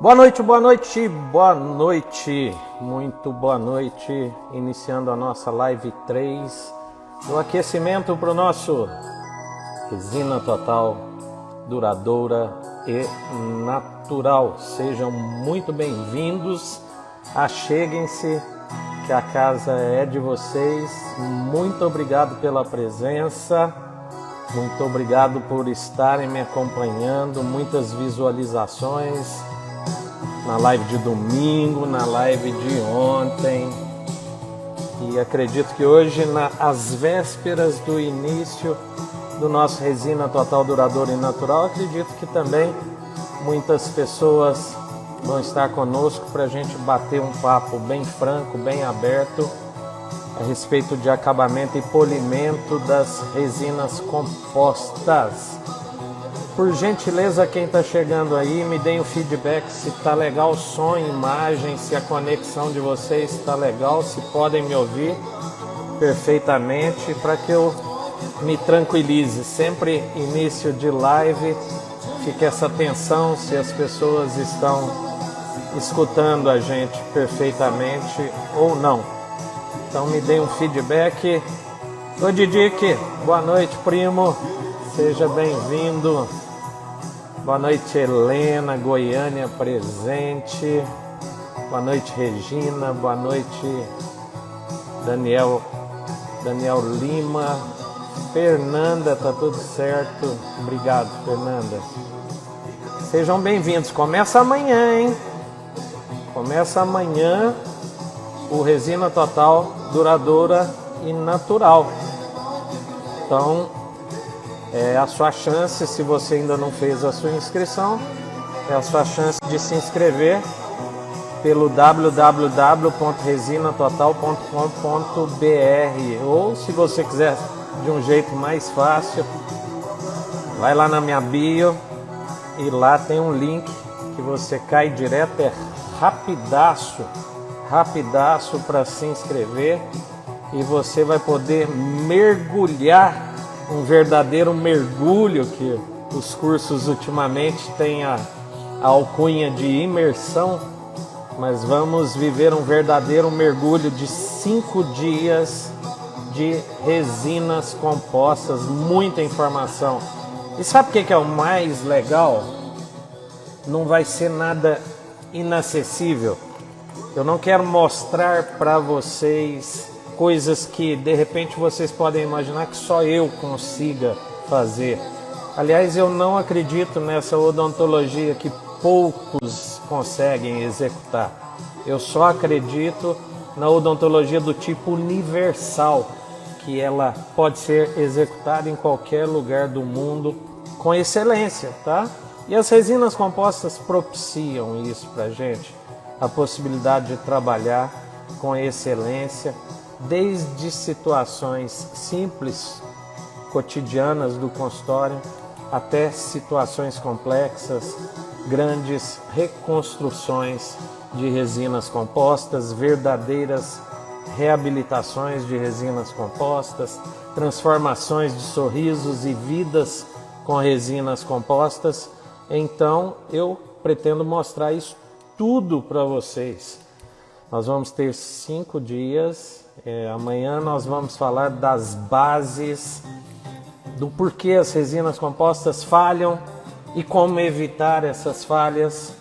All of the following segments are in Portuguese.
Boa noite, boa noite, boa noite, muito boa noite, iniciando a nossa live 3 do aquecimento para o nosso resina total, duradoura e natural. Sejam muito bem-vindos, acheguem-se que a casa é de vocês. Muito obrigado pela presença, muito obrigado por estarem me acompanhando, muitas visualizações na live de domingo, na live de ontem, e acredito que hoje, às vésperas do início do nosso resina total, duradoura e natural, acredito que também muitas pessoas vão estar conosco para a gente bater um papo bem franco, bem aberto a respeito de acabamento e polimento das resinas compostas. Por gentileza, quem está chegando aí, me deem o feedback se está legal o som e imagem, se a conexão de vocês está legal, se podem me ouvir perfeitamente, para que eu me tranquilize. Sempre início de live, fica essa tensão se as pessoas estão escutando a gente perfeitamente ou não. Então me deem um feedback. Oi, Didique, boa noite, primo, seja bem-vindo. Boa noite, Helena, Goiânia presente. Boa noite, Regina. Boa noite, Daniel Lima. Fernanda, tá tudo certo? Obrigado, Fernanda. Sejam bem-vindos. Começa amanhã, hein? Começa amanhã o resina total, duradoura e natural. Então, é a sua chance, se você ainda não fez a sua inscrição, é a sua chance de se inscrever pelo www.resinatotal.com.br, ou se você quiser de um jeito mais fácil, vai lá na minha bio e lá tem um link que você cai direto, é rapidaço para se inscrever, e você vai poder mergulhar, um verdadeiro mergulho, que os cursos ultimamente têm a alcunha de imersão, mas vamos viver um verdadeiro mergulho de 5 dias de resinas compostas, muita informação. E sabe o que é o mais legal? Não vai ser nada inacessível. Eu não quero mostrar para vocês coisas que de repente vocês podem imaginar que só eu consiga fazer. Aliás, eu não acredito nessa odontologia que poucos conseguem executar. Eu só acredito na odontologia do tipo universal, que ela pode ser executada em qualquer lugar do mundo com excelência, tá? E as resinas compostas propiciam isso pra gente, a possibilidade de trabalhar com excelência, desde situações simples, cotidianas do consultório, até situações complexas, grandes reconstruções de resinas compostas, verdadeiras reabilitações de resinas compostas, transformações de sorrisos e vidas com resinas compostas. Então, eu pretendo mostrar isso tudo para vocês. Nós vamos ter 5 dias. Amanhã nós vamos falar das bases, do porquê as resinas compostas falham e como evitar essas falhas.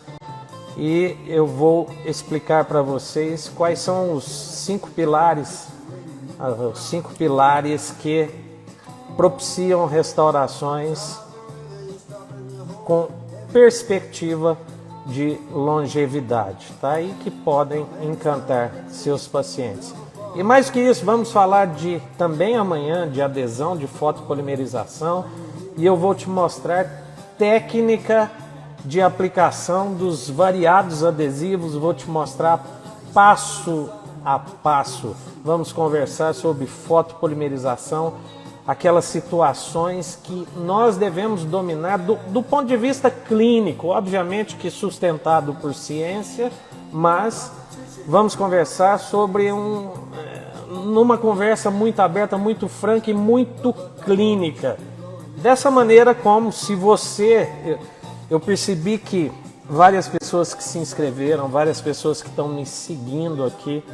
E eu vou explicar para vocês quais são os 5 pilares, que propiciam restaurações com perspectiva de longevidade, tá? E que podem encantar seus pacientes. E mais que isso, vamos falar também amanhã de adesão, de fotopolimerização, e eu vou te mostrar técnica de aplicação dos variados adesivos, vou te mostrar passo a passo. Vamos conversar sobre fotopolimerização, aquelas situações que nós devemos dominar do ponto de vista clínico, obviamente que sustentado por ciência, mas vamos conversar sobre numa conversa muito aberta, muito franca e muito clínica. Dessa maneira, como se você... Eu percebi que várias pessoas que se inscreveram, várias pessoas que estão me seguindo aqui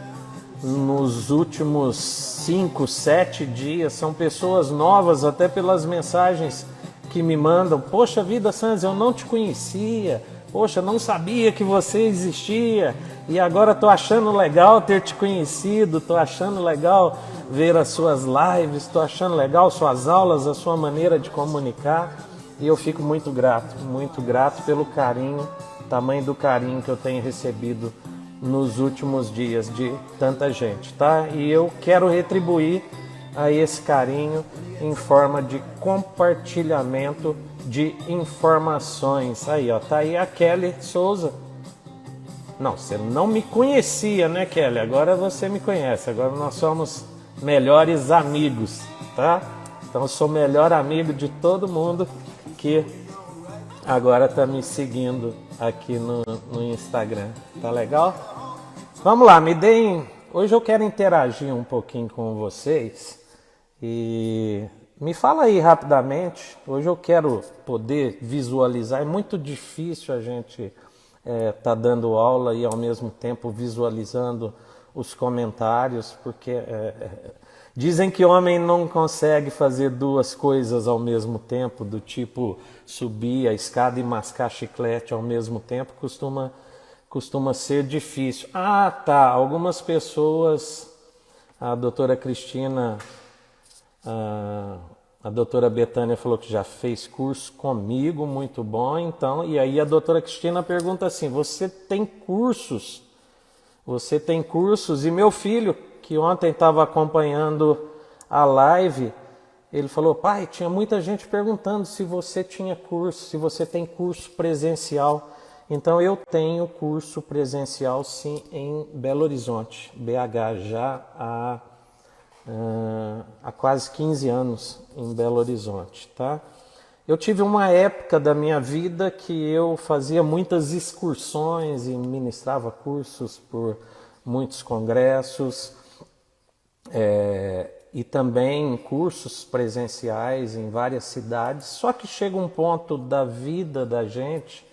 nos últimos 5, 7 dias. São pessoas novas, até pelas mensagens que me mandam. Poxa vida, Sanz, eu não te conhecia. Poxa, não sabia que você existia. E agora estou achando legal ter te conhecido. Estou achando legal ver as suas lives. Estou achando legal suas aulas, a sua maneira de comunicar. E eu fico muito grato pelo carinho, tamanho do carinho que eu tenho recebido nos últimos dias de tanta gente, tá? E eu quero retribuir a esse carinho em forma de compartilhamento de informações. Aí, ó, tá aí a Kelly Souza. Não, você não me conhecia, né, Kelly? Agora você me conhece, agora nós somos melhores amigos, tá? Então eu sou o melhor amigo de todo mundo que agora tá me seguindo aqui no Instagram. Tá legal? Vamos lá, me deem... Hoje eu quero interagir um pouquinho com vocês e me fala aí rapidamente. Hoje eu quero poder visualizar. É muito difícil a gente tá dando aula e ao mesmo tempo visualizando os comentários, porque dizem que homem não consegue fazer duas coisas ao mesmo tempo, do tipo subir a escada e mascar chiclete ao mesmo tempo, costuma ser difícil. Ah, tá, algumas pessoas, a doutora Cristina, a doutora Betânia falou que já fez curso comigo, muito bom, então, e aí a doutora Cristina pergunta assim, você tem cursos? Você tem cursos? E meu filho, que ontem estava acompanhando a live, ele falou, pai, tinha muita gente perguntando se você tinha curso, se você tem curso presencial. Então eu tenho curso presencial sim em Belo Horizonte, BH, já há quase 15 anos em Belo Horizonte, tá? Eu tive uma época da minha vida que eu fazia muitas excursões e ministrava cursos por muitos congressos, e também cursos presenciais em várias cidades. Só que chega um ponto da vida da gente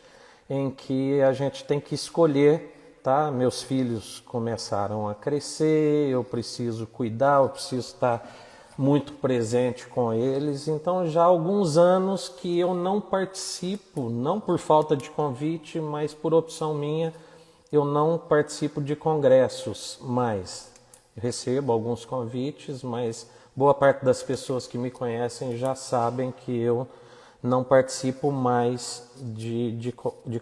em que a gente tem que escolher, tá? Meus filhos começaram a crescer, eu preciso cuidar, eu preciso estar muito presente com eles. Então já há alguns anos que eu não participo, não por falta de convite, mas por opção minha, eu não participo de congressos mais. Eu recebo alguns convites, mas boa parte das pessoas que me conhecem já sabem que eu não participo mais de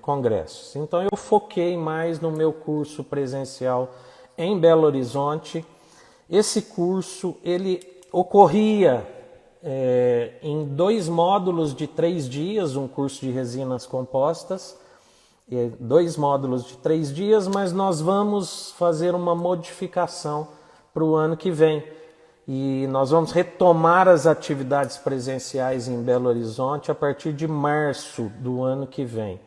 congressos. Então eu foquei mais no meu curso presencial em Belo Horizonte. Esse curso ele ocorria em 2 módulos de 3 dias, um curso de resinas compostas, 2 módulos de 3 dias, mas nós vamos fazer uma modificação para o ano que vem. E nós vamos retomar as atividades presenciais em Belo Horizonte a partir de março do ano que vem.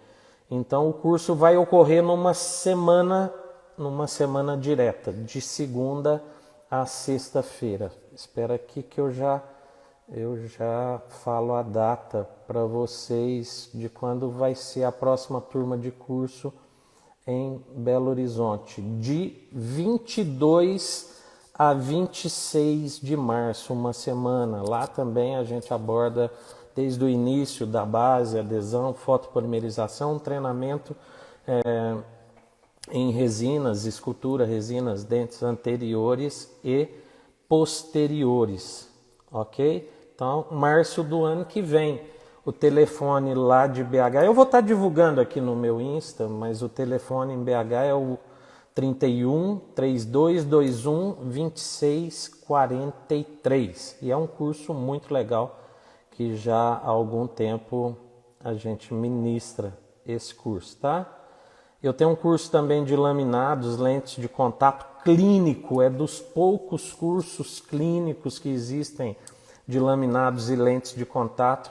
Então o curso vai ocorrer numa semana direta, de segunda a sexta-feira. Espera aqui que eu já falo a data para vocês de quando vai ser a próxima turma de curso em Belo Horizonte. De 22 a 26 de março, uma semana. Lá também a gente aborda desde o início da base, adesão, fotopolimerização, treinamento em resinas, escultura, resinas, dentes anteriores e posteriores, ok? Então, março do ano que vem. O telefone lá de BH, eu vou estar divulgando aqui no meu Insta, mas o telefone em BH é o 31 3221 2643. E é um curso muito legal que já há algum tempo a gente ministra esse curso, tá? Eu tenho um curso também de laminados, lentes de contato clínico, é dos poucos cursos clínicos que existem de laminados e lentes de contato.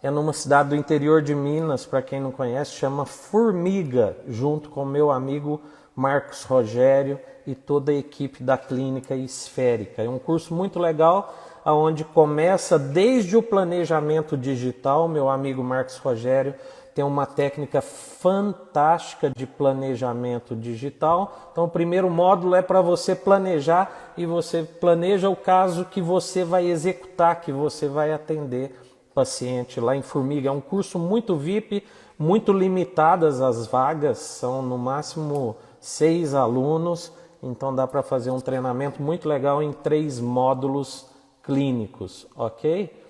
É numa cidade do interior de Minas, para quem não conhece, chama Formiga, junto com meu amigo Marcos Rogério e toda a equipe da Clínica Esférica. É um curso muito legal, onde começa desde o planejamento digital. Meu amigo Marcos Rogério tem uma técnica fantástica de planejamento digital. Então, o primeiro módulo é para você planejar, e você planeja o caso que você vai executar, que você vai atender paciente lá em Formiga. É um curso muito VIP, muito limitadas as vagas, são no máximo 6 alunos, então dá para fazer um treinamento muito legal em 3 módulos clínicos, ok?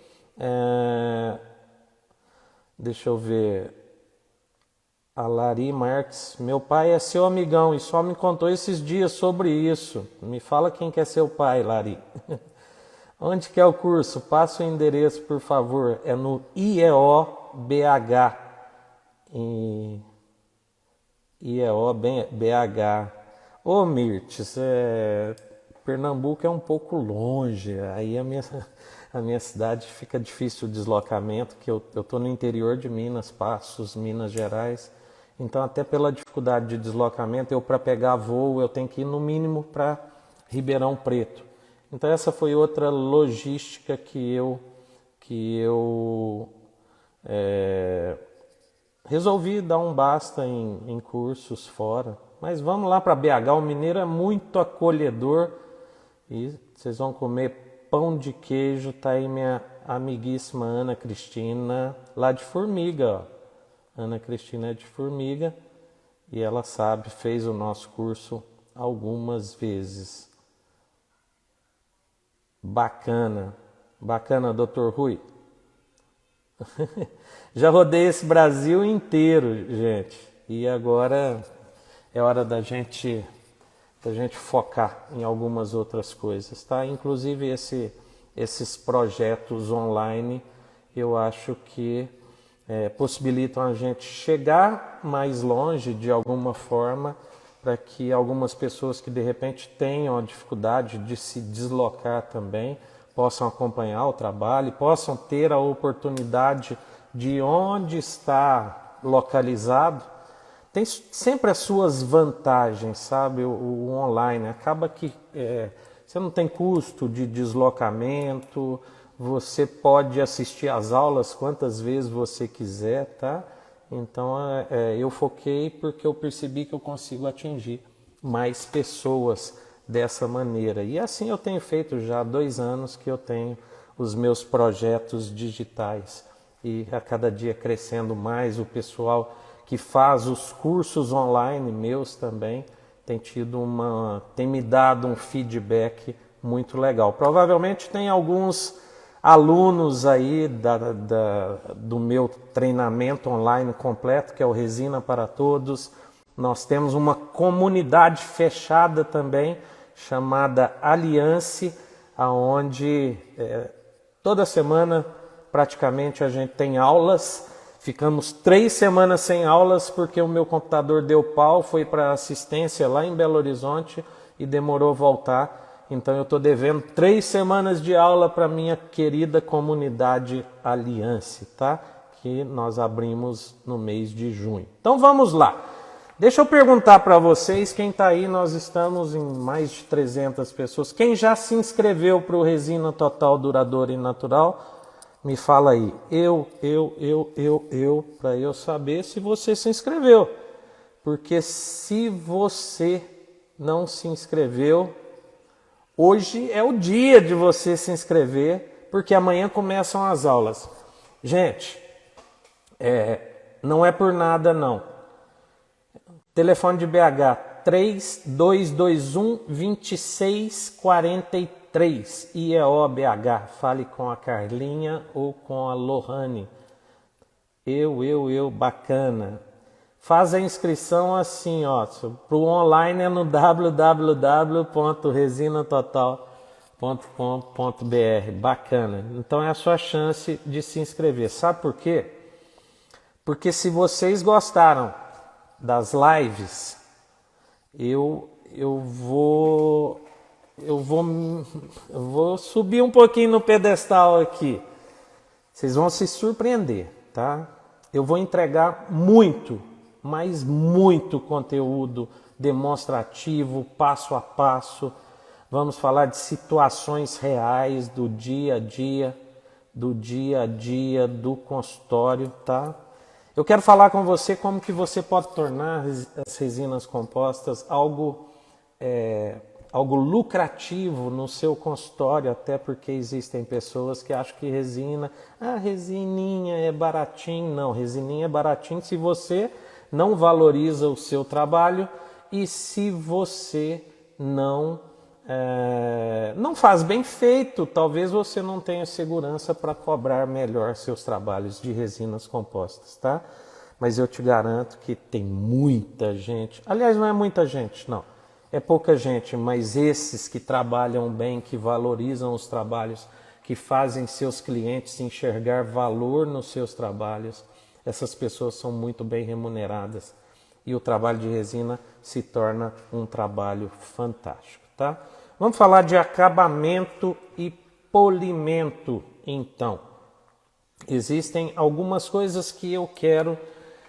Deixa eu ver. A Lari Marques, meu pai é seu amigão e só me contou esses dias sobre isso. Me fala quem que é seu pai, Lari. Onde que é o curso? Passa o endereço, por favor. É no IEO-BH. IEO-BH. Ô Mirtes, Pernambuco é um pouco longe. Aí a minha cidade fica difícil o deslocamento, que eu estou no interior de Minas, Passos, Minas Gerais. Então, até pela dificuldade de deslocamento, para pegar voo, eu tenho que ir no mínimo para Ribeirão Preto. Então, essa foi outra logística que eu resolvi dar um basta em cursos fora. Mas vamos lá para BH, o mineiro é muito acolhedor e vocês vão comer pão de queijo. Tá aí minha amiguíssima Ana Cristina, lá de Formiga, ó. Ana Cristina é de Formiga e ela sabe, fez o nosso curso algumas vezes. Bacana, bacana, Dr. Rui. Já rodei esse Brasil inteiro, gente, e agora é hora da gente focar em algumas outras coisas, tá? Inclusive esses projetos online, eu acho que possibilitam a gente chegar mais longe de alguma forma, para que algumas pessoas que de repente tenham a dificuldade de se deslocar também possam acompanhar o trabalho, possam ter a oportunidade de onde está localizado. Tem sempre as suas vantagens, sabe? O online acaba que você não tem custo de deslocamento, você pode assistir às aulas quantas vezes você quiser, tá? Então eu foquei porque eu percebi que eu consigo atingir mais pessoas dessa maneira. E assim eu tenho feito já há 2 anos que eu tenho os meus projetos digitais. E a cada dia crescendo mais, o pessoal que faz os cursos online meus também tem me dado um feedback muito legal. Provavelmente tem alguns alunos aí do meu treinamento online completo, que é o Resina para Todos. Nós temos uma comunidade fechada também, chamada Aliance, onde toda semana praticamente a gente tem aulas. Ficamos 3 semanas sem aulas porque o meu computador deu pau, foi para assistência lá em Belo Horizonte e demorou a voltar. Então eu estou devendo 3 semanas de aula para minha querida comunidade Aliance, tá? Que nós abrimos no mês de junho. Então vamos lá. Deixa eu perguntar para vocês, quem está aí, nós estamos em mais de 300 pessoas. Quem já se inscreveu para o Resina Total Duradoura e Natural? Me fala aí. Para eu saber se você se inscreveu. Porque se você não se inscreveu, hoje é o dia de você se inscrever, porque amanhã começam as aulas. Gente, não é por nada não. Telefone de BH 3221-2643, IEO-BH. Fale com a Carlinha ou com a Lohane. Bacana. Faz a inscrição assim, ó. Para o online é no www.resinatotal.com.br. Bacana. Então é a sua chance de se inscrever. Sabe por quê? Porque se vocês gostaram das lives, eu vou subir um pouquinho no pedestal aqui. Vocês vão se surpreender, tá? Eu vou entregar muito, mas muito conteúdo demonstrativo, passo a passo. Vamos falar de situações reais do dia a dia do consultório, tá? Eu quero falar com você como que você pode tornar as resinas compostas algo lucrativo no seu consultório, até porque existem pessoas que acham que resininha é baratinho. Não, resininha é baratinho se você não valoriza o seu trabalho e se você não faz bem feito. Talvez você não tenha segurança para cobrar melhor seus trabalhos de resinas compostas, tá? Mas eu te garanto que tem muita gente, aliás, não é muita gente, não. É pouca gente, mas esses que trabalham bem, que valorizam os trabalhos, que fazem seus clientes enxergar valor nos seus trabalhos, essas pessoas são muito bem remuneradas e o trabalho de resina se torna um trabalho fantástico, tá? Vamos falar de acabamento e polimento, então. Existem algumas coisas que eu quero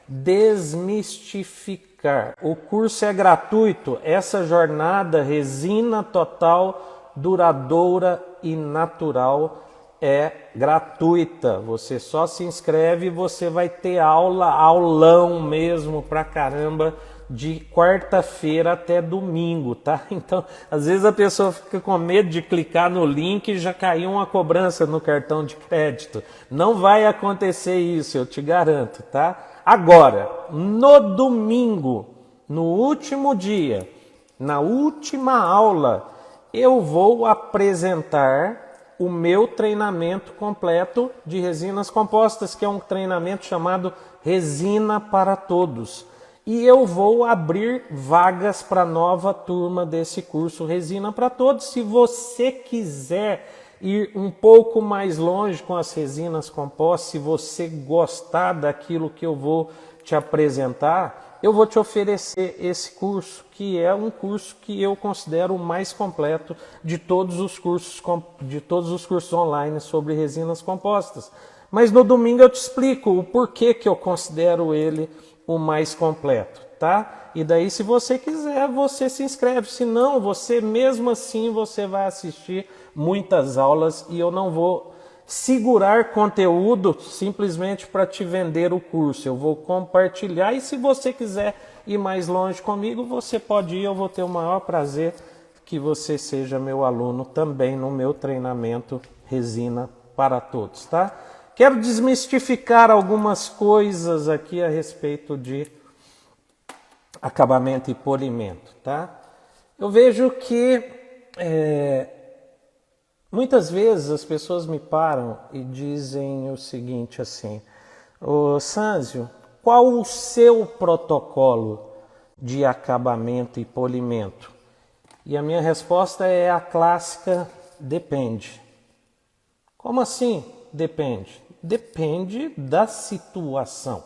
desmistificar. O curso é gratuito. Essa jornada Resina Total, Duradoura e Natural é gratuita. Você só se inscreve e você vai ter aulão mesmo pra caramba, de quarta-feira até domingo, tá? Então, às vezes a pessoa fica com medo de clicar no link e já caiu uma cobrança no cartão de crédito. Não vai acontecer isso, eu te garanto, tá? Agora, no domingo, no último dia, na última aula, eu vou apresentar o meu treinamento completo de resinas compostas, que é um treinamento chamado Resina para Todos. E eu vou abrir vagas para a nova turma desse curso Resina para Todos. Se você quiser ir um pouco mais longe com as resinas compostas, se você gostar daquilo que eu vou te apresentar, eu vou te oferecer esse curso, que é um curso que eu considero o mais completo de todos os cursos online sobre resinas compostas. Mas no domingo eu te explico o porquê que eu considero ele o mais completo, tá? E daí, se você quiser, você se inscreve. Se não, você mesmo assim você vai assistir muitas aulas e eu não vou segurar conteúdo simplesmente para te vender o curso. Eu vou compartilhar e se você quiser ir mais longe comigo, você pode ir. Eu vou ter o maior prazer que você seja meu aluno também no meu treinamento Resina para Todos, tá? Quero desmistificar algumas coisas aqui a respeito de acabamento e polimento, tá? Eu vejo que muitas vezes as pessoas me param e dizem o seguinte assim: ô Sânzio, qual o seu protocolo de acabamento e polimento? E a minha resposta é a clássica: depende. Como assim depende? Depende da situação.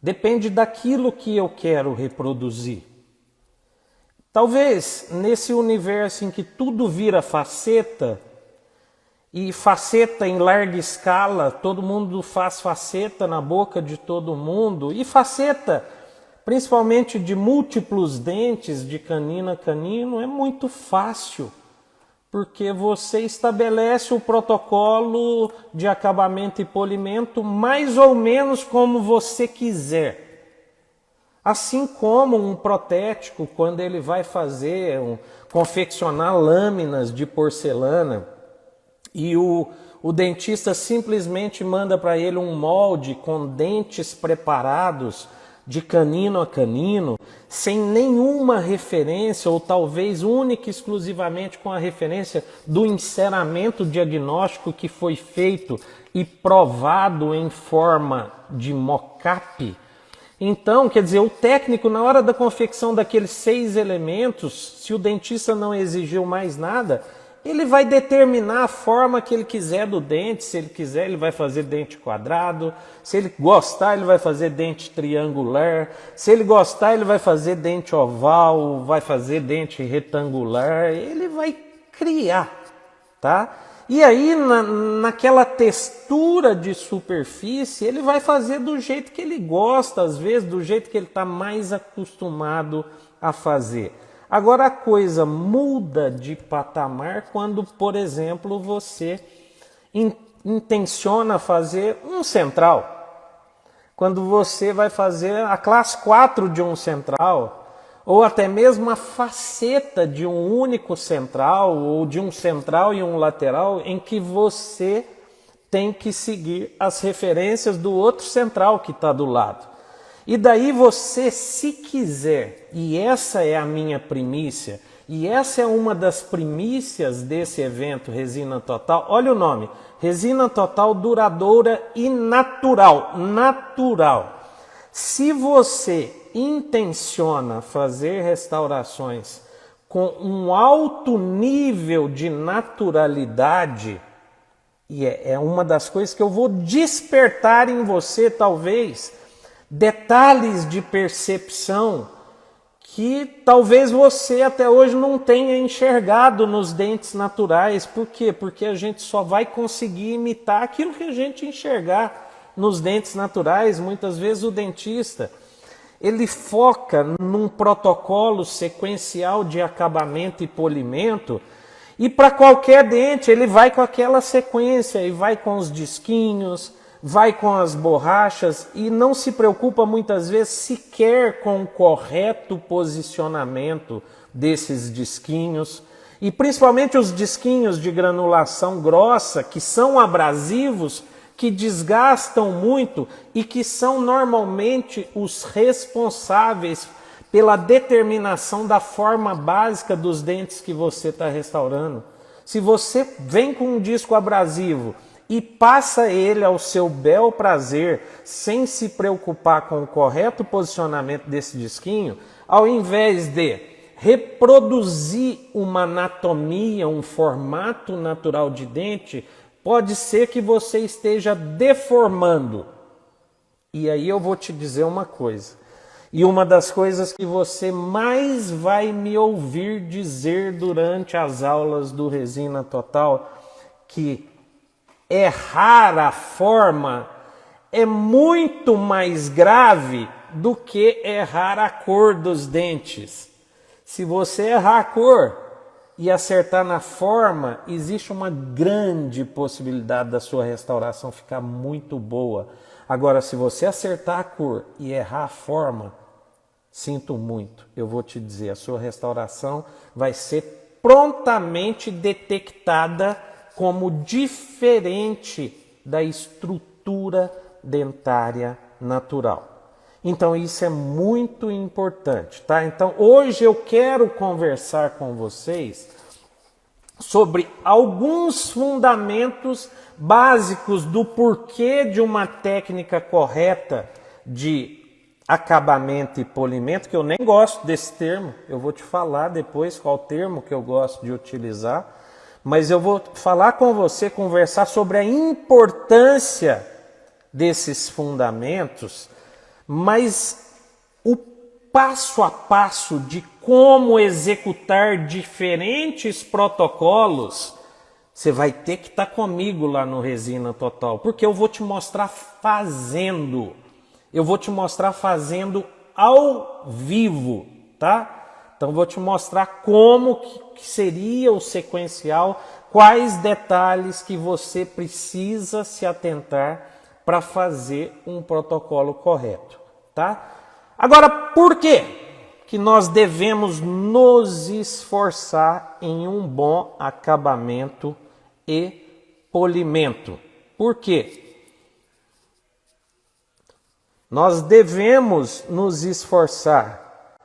Depende daquilo que eu quero reproduzir. Talvez nesse universo em que tudo vira faceta, e faceta em larga escala, todo mundo faz faceta na boca de todo mundo, e faceta principalmente de múltiplos dentes, de canino a canino, é muito fácil. Porque você estabelece o protocolo de acabamento e polimento mais ou menos como você quiser. Assim como um protético, quando ele vai confeccionar lâminas de porcelana e o dentista simplesmente manda para ele um molde com dentes preparados de canino a canino, sem nenhuma referência, ou talvez única e exclusivamente com a referência do enceramento diagnóstico que foi feito e provado em forma de mock-up. Então, quer dizer, o técnico, na hora da confecção daqueles 6 elementos, se o dentista não exigiu mais nada, ele vai determinar a forma que ele quiser do dente. Se ele quiser, ele vai fazer dente quadrado. Se ele gostar, ele vai fazer dente triangular. Se ele gostar, ele vai fazer dente oval, vai fazer dente retangular. Ele vai criar, tá? E aí, naquela textura de superfície, ele vai fazer do jeito que ele gosta, às vezes, do jeito que ele está mais acostumado a fazer. Agora a coisa muda de patamar quando, por exemplo, você intenciona fazer um central. quando você vai fazer a classe 4 de um central, ou até mesmo a faceta de um único central, ou de um central e um lateral, em que você tem que seguir as referências do outro central que está do lado. E daí você, se quiser, e essa é a minha primícia, e essa é uma das primícias desse evento Resina Total, olha o nome, Resina Total Duradoura e Natural. Natural. Se você intenciona fazer restaurações com um alto nível de naturalidade, e é uma das coisas que eu vou despertar em você, talvez, detalhes de percepção que talvez você até hoje não tenha enxergado nos dentes naturais. Por quê? Porque a gente só vai conseguir imitar aquilo que a gente enxergar nos dentes naturais. Muitas vezes o dentista, ele foca num protocolo sequencial de acabamento e polimento, e para qualquer dente ele vai com aquela sequência, e vai com os disquinhos, vai com as borrachas, e não se preocupa muitas vezes sequer com o correto posicionamento desses disquinhos, e principalmente os disquinhos de granulação grossa, que são abrasivos, que desgastam muito e que são normalmente os responsáveis pela determinação da forma básica dos dentes que você está restaurando. Se você vem com um disco abrasivo e passa ele ao seu bel prazer, sem se preocupar com o correto posicionamento desse disquinho, ao invés de reproduzir uma anatomia, um formato natural de dente, pode ser que você esteja deformando. E aí eu vou te dizer uma coisa. E uma das coisas que você mais vai me ouvir dizer durante as aulas do Resina Total, que errar a forma é muito mais grave do que errar a cor dos dentes. Se você errar a cor e acertar na forma, existe uma grande possibilidade da sua restauração ficar muito boa. Agora, se você acertar a cor e errar a forma, sinto muito, eu vou te dizer, a sua restauração vai ser prontamente detectada como diferente da estrutura dentária natural. Então isso é muito importante, tá? Então hoje eu quero conversar com vocês sobre alguns fundamentos básicos do porquê de uma técnica correta de acabamento e polimento, que eu nem gosto desse termo, eu vou te falar depois qual termo que eu gosto de utilizar, mas eu vou falar com você, conversar sobre a importância desses fundamentos, mas o passo a passo de como executar diferentes protocolos, você vai ter que estar comigo lá no Resina Total, porque eu vou te mostrar fazendo. Eu vou te mostrar fazendo ao vivo, tá? Então vou te mostrar como que seria o sequencial, quais detalhes que você precisa se atentar para fazer um protocolo correto, tá? Agora, por quê que nós devemos nos esforçar em um bom acabamento e polimento? Por quê? Nós devemos nos esforçar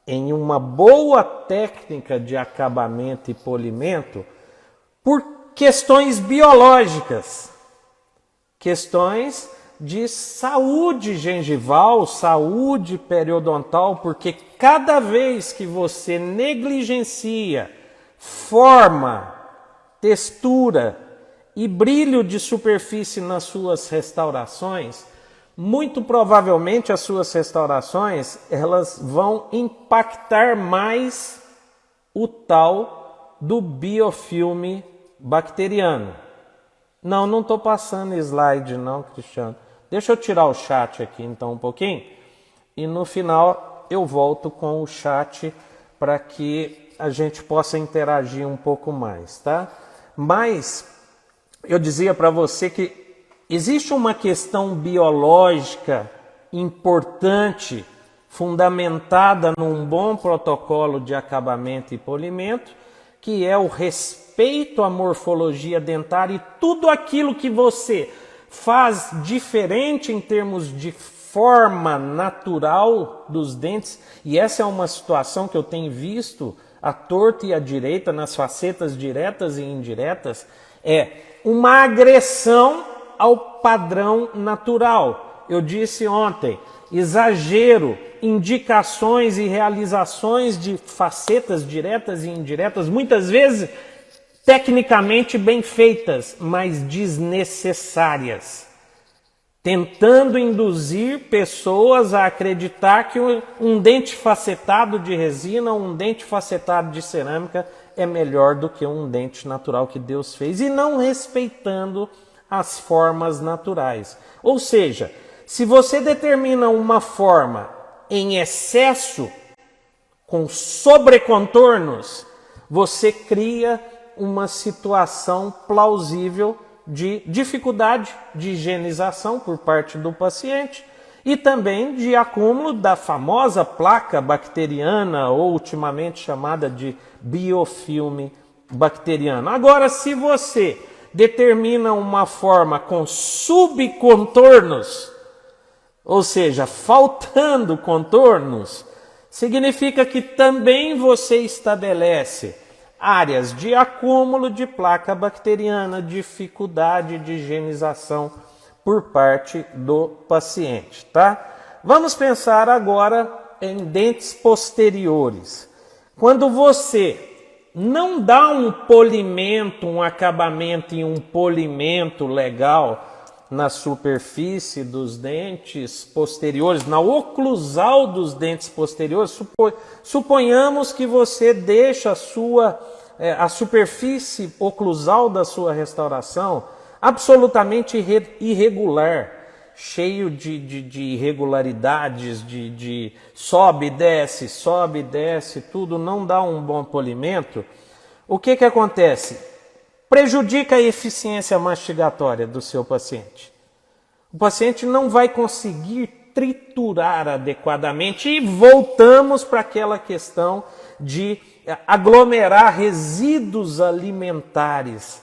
em uma boa técnica de acabamento e polimento por questões biológicas, questões de saúde gengival, saúde periodontal, porque cada vez que você negligencia forma, textura e brilho de superfície nas suas restaurações, muito provavelmente as suas restaurações elas vão impactar mais o tal do biofilme bacteriano. Não estou passando slide não, Cristiano. Deixa eu tirar o chat aqui então um pouquinho e no final eu volto com o chat para que a gente possa interagir um pouco mais, tá? Mas eu dizia para você que existe uma questão biológica importante, fundamentada num bom protocolo de acabamento e polimento, que é o respeito à morfologia dentária e tudo aquilo que você faz diferente em termos de forma natural dos dentes. E essa é uma situação que eu tenho visto à torta e à direita, nas facetas diretas e indiretas, é uma agressão ao padrão natural. Eu disse ontem, exagero, indicações e realizações de facetas diretas e indiretas, muitas vezes tecnicamente bem feitas, mas desnecessárias, tentando induzir pessoas a acreditar que um dente facetado de resina, um dente facetado de cerâmica é melhor do que um dente natural que Deus fez, e não respeitando as formas naturais. Ou seja, se você determina uma forma em excesso, com sobrecontornos, você cria uma situação plausível de dificuldade de higienização por parte do paciente e também de acúmulo da famosa placa bacteriana, ou ultimamente chamada de biofilme bacteriano. Agora, se você determina uma forma com subcontornos, ou seja, faltando contornos, significa que também você estabelece áreas de acúmulo de placa bacteriana, dificuldade de higienização por parte do paciente, tá? Vamos pensar agora em dentes posteriores. Quando você não dá um polimento, um acabamento e um polimento legal na superfície dos dentes posteriores, na oclusal dos dentes posteriores, suponhamos que você deixa a superfície oclusal da sua restauração absolutamente irregular, cheio de irregularidades, de sobe e desce, tudo, não dá um bom polimento. O que acontece? Prejudica a eficiência mastigatória do seu paciente. O paciente não vai conseguir triturar adequadamente e voltamos para aquela questão de aglomerar resíduos alimentares.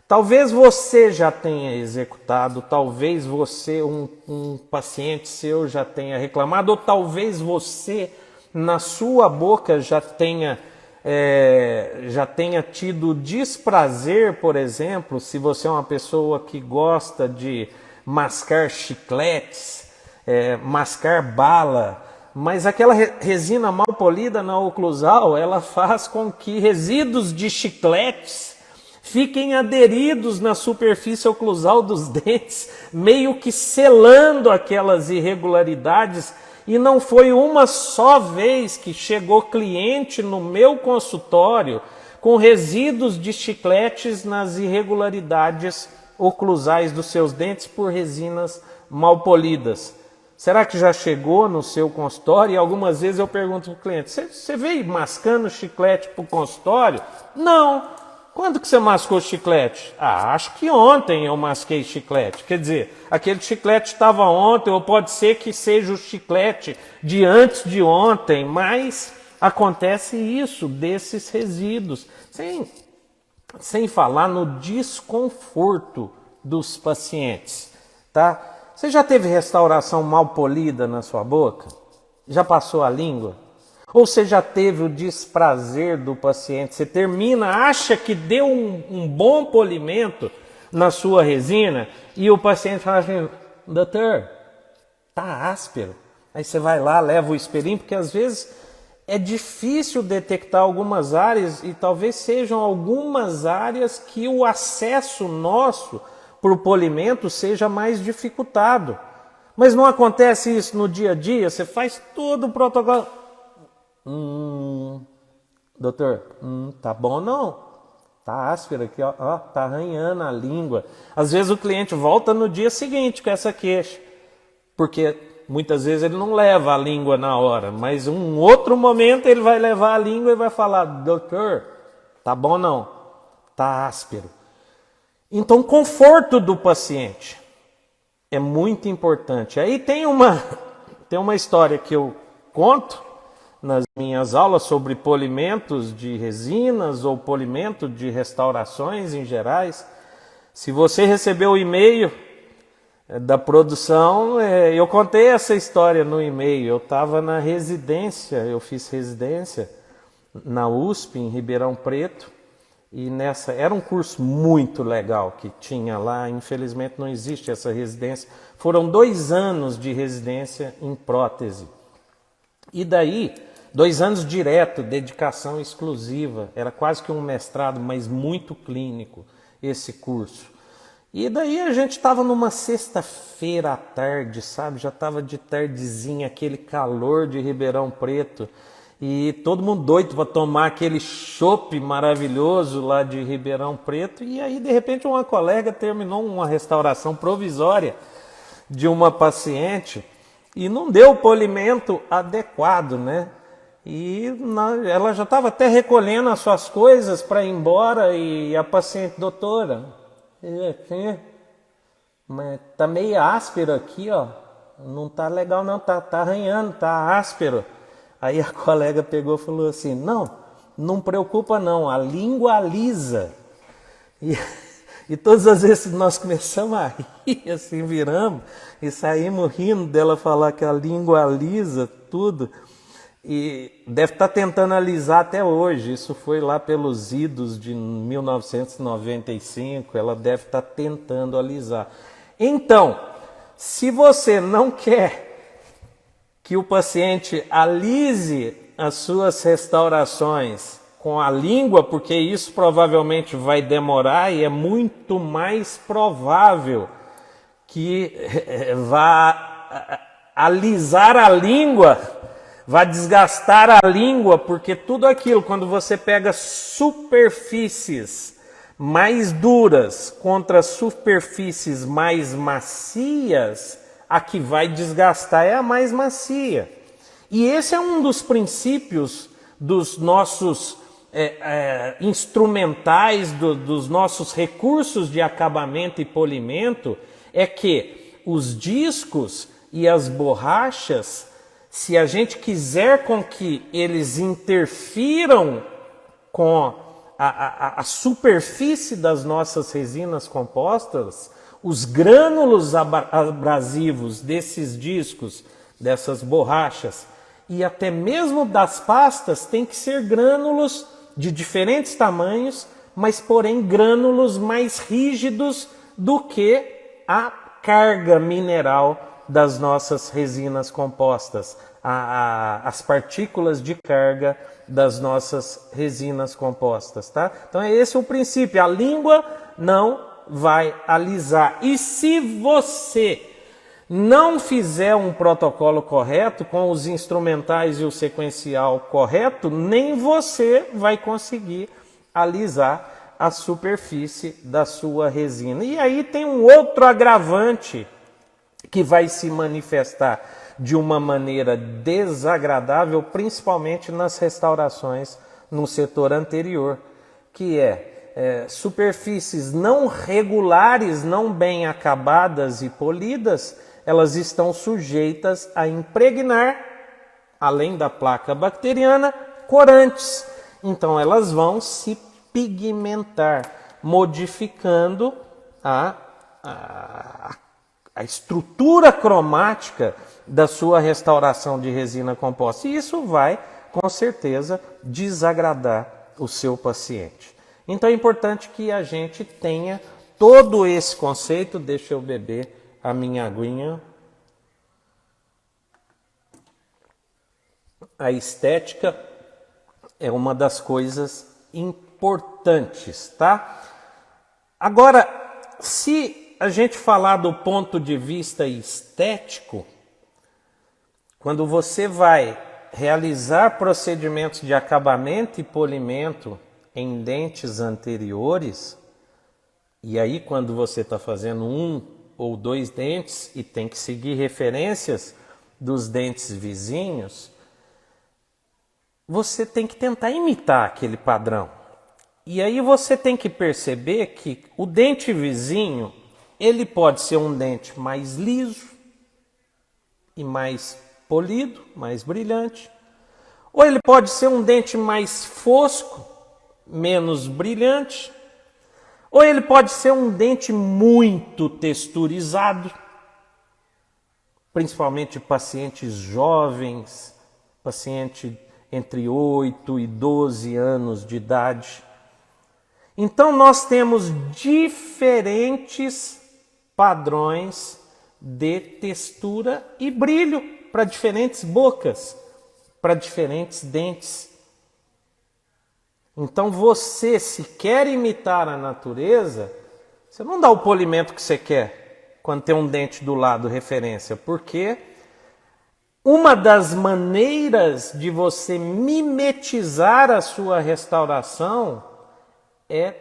Talvez você já tenha executado, talvez você, um paciente seu já tenha reclamado, ou talvez você na sua boca já tenha tido desprazer, por exemplo, se você é uma pessoa que gosta de mascar chicletes, mascar bala, mas aquela resina mal polida na oclusal, ela faz com que resíduos de chicletes fiquem aderidos na superfície oclusal dos dentes, meio que selando aquelas irregularidades. E não foi uma só vez que chegou cliente no meu consultório com resíduos de chicletes nas irregularidades oclusais dos seus dentes por resinas mal polidas. Será que já chegou no seu consultório? E algumas vezes eu pergunto para o cliente, você veio mascando chiclete para o consultório? Não. Quando que você mascou chiclete? Acho que ontem eu masquei chiclete. Quer dizer, aquele chiclete estava ontem, ou pode ser que seja o chiclete de antes de ontem, mas acontece isso, desses resíduos. Sem falar no desconforto dos pacientes, tá? Você já teve restauração mal polida na sua boca? Já passou a língua? Ou você já teve o desprazer do paciente? Você termina, acha que deu um bom polimento na sua resina e o paciente fala assim, doutor, tá áspero. Aí você vai lá, leva o espelhinho, porque às vezes é difícil detectar algumas áreas e talvez sejam algumas áreas que o acesso nosso para o polimento seja mais dificultado. Mas não acontece isso no dia a dia, você faz todo o protocolo. Doutor, tá bom não? Tá áspero aqui, ó, tá arranhando a língua. Às vezes o cliente volta no dia seguinte com essa queixa, porque muitas vezes ele não leva a língua na hora, mas um outro momento ele vai levar a língua e vai falar, doutor, tá bom não? Tá áspero. Então, conforto do paciente é muito importante. Aí tem tem uma história que eu conto nas minhas aulas sobre polimentos de resinas ou polimento de restaurações em gerais. Se você recebeu o e-mail da produção, eu contei essa história no e-mail. Eu estava na residência, eu fiz residência na USP, em Ribeirão Preto, e era um curso muito legal que tinha lá. Infelizmente não existe essa residência. Foram 2 anos de residência em prótese. E daí, 2 anos direto, dedicação exclusiva. Era quase que um mestrado, mas muito clínico esse curso. E daí a gente estava numa sexta-feira à tarde, sabe? Já estava de tardezinha, aquele calor de Ribeirão Preto. E todo mundo doido para tomar aquele chopp maravilhoso lá de Ribeirão Preto. E aí, de repente, uma colega terminou uma restauração provisória de uma paciente e não deu o polimento adequado, né? E ela já estava até recolhendo as suas coisas para ir embora, e a paciente: doutora, mas tá meio áspero aqui, ó. Não tá legal não, tá arranhando, tá áspero. Aí a colega pegou e falou assim: não preocupa não, a língua alisa. E todas as vezes nós começamos a rir, assim, viramos e saímos rindo dela falar que a língua alisa tudo. E deve estar tentando alisar até hoje. Isso foi lá pelos idos de 1995, ela deve estar tentando alisar. Então, se você não quer que o paciente alise as suas restaurações com a língua, porque isso provavelmente vai demorar e é muito mais provável que vá alisar a língua, vá desgastar a língua, porque tudo aquilo, quando você pega superfícies mais duras contra superfícies mais macias, a que vai desgastar é a mais macia. E esse é um dos princípios dos nossos instrumentais, dos nossos recursos de acabamento e polimento, é que os discos e as borrachas, se a gente quiser com que eles interfiram com a superfície das nossas resinas compostas, os grânulos abrasivos desses discos, dessas borrachas e até mesmo das pastas, tem que ser grânulos de diferentes tamanhos, mas porém grânulos mais rígidos do que a carga mineral das nossas resinas compostas, as partículas de carga das nossas resinas compostas, tá? Então esse é o princípio. A língua não vai alisar. E se você não fizer um protocolo correto, com os instrumentais e o sequencial correto, nem você vai conseguir alisar a superfície da sua resina. E aí tem um outro agravante que vai se manifestar de uma maneira desagradável, principalmente nas restaurações no setor anterior, que superfícies não regulares, não bem acabadas e polidas, elas estão sujeitas a impregnar, além da placa bacteriana, corantes. Então elas vão se pigmentar, modificando a estrutura cromática da sua restauração de resina composta. E isso vai, com certeza, desagradar o seu paciente. Então é importante que a gente tenha todo esse conceito. Deixa eu beber a minha aguinha. A estética é uma das coisas importantes, tá? Agora, se a gente falar do ponto de vista estético, quando você vai realizar procedimentos de acabamento e polimento em dentes anteriores, e aí quando você está fazendo 1 ou 2 dentes e tem que seguir referências dos dentes vizinhos, você tem que tentar imitar aquele padrão. E aí você tem que perceber que o dente vizinho, ele pode ser um dente mais liso e mais polido, mais brilhante. Ou ele pode ser um dente mais fosco, menos brilhante. Ou ele pode ser um dente muito texturizado, principalmente pacientes jovens, paciente entre 8 e 12 anos de idade. Então nós temos diferentes padrões de textura e brilho para diferentes bocas, para diferentes dentes. Então você, se quer imitar a natureza, você não dá o polimento que você quer quando tem um dente do lado referência, porque uma das maneiras de você mimetizar a sua restauração é,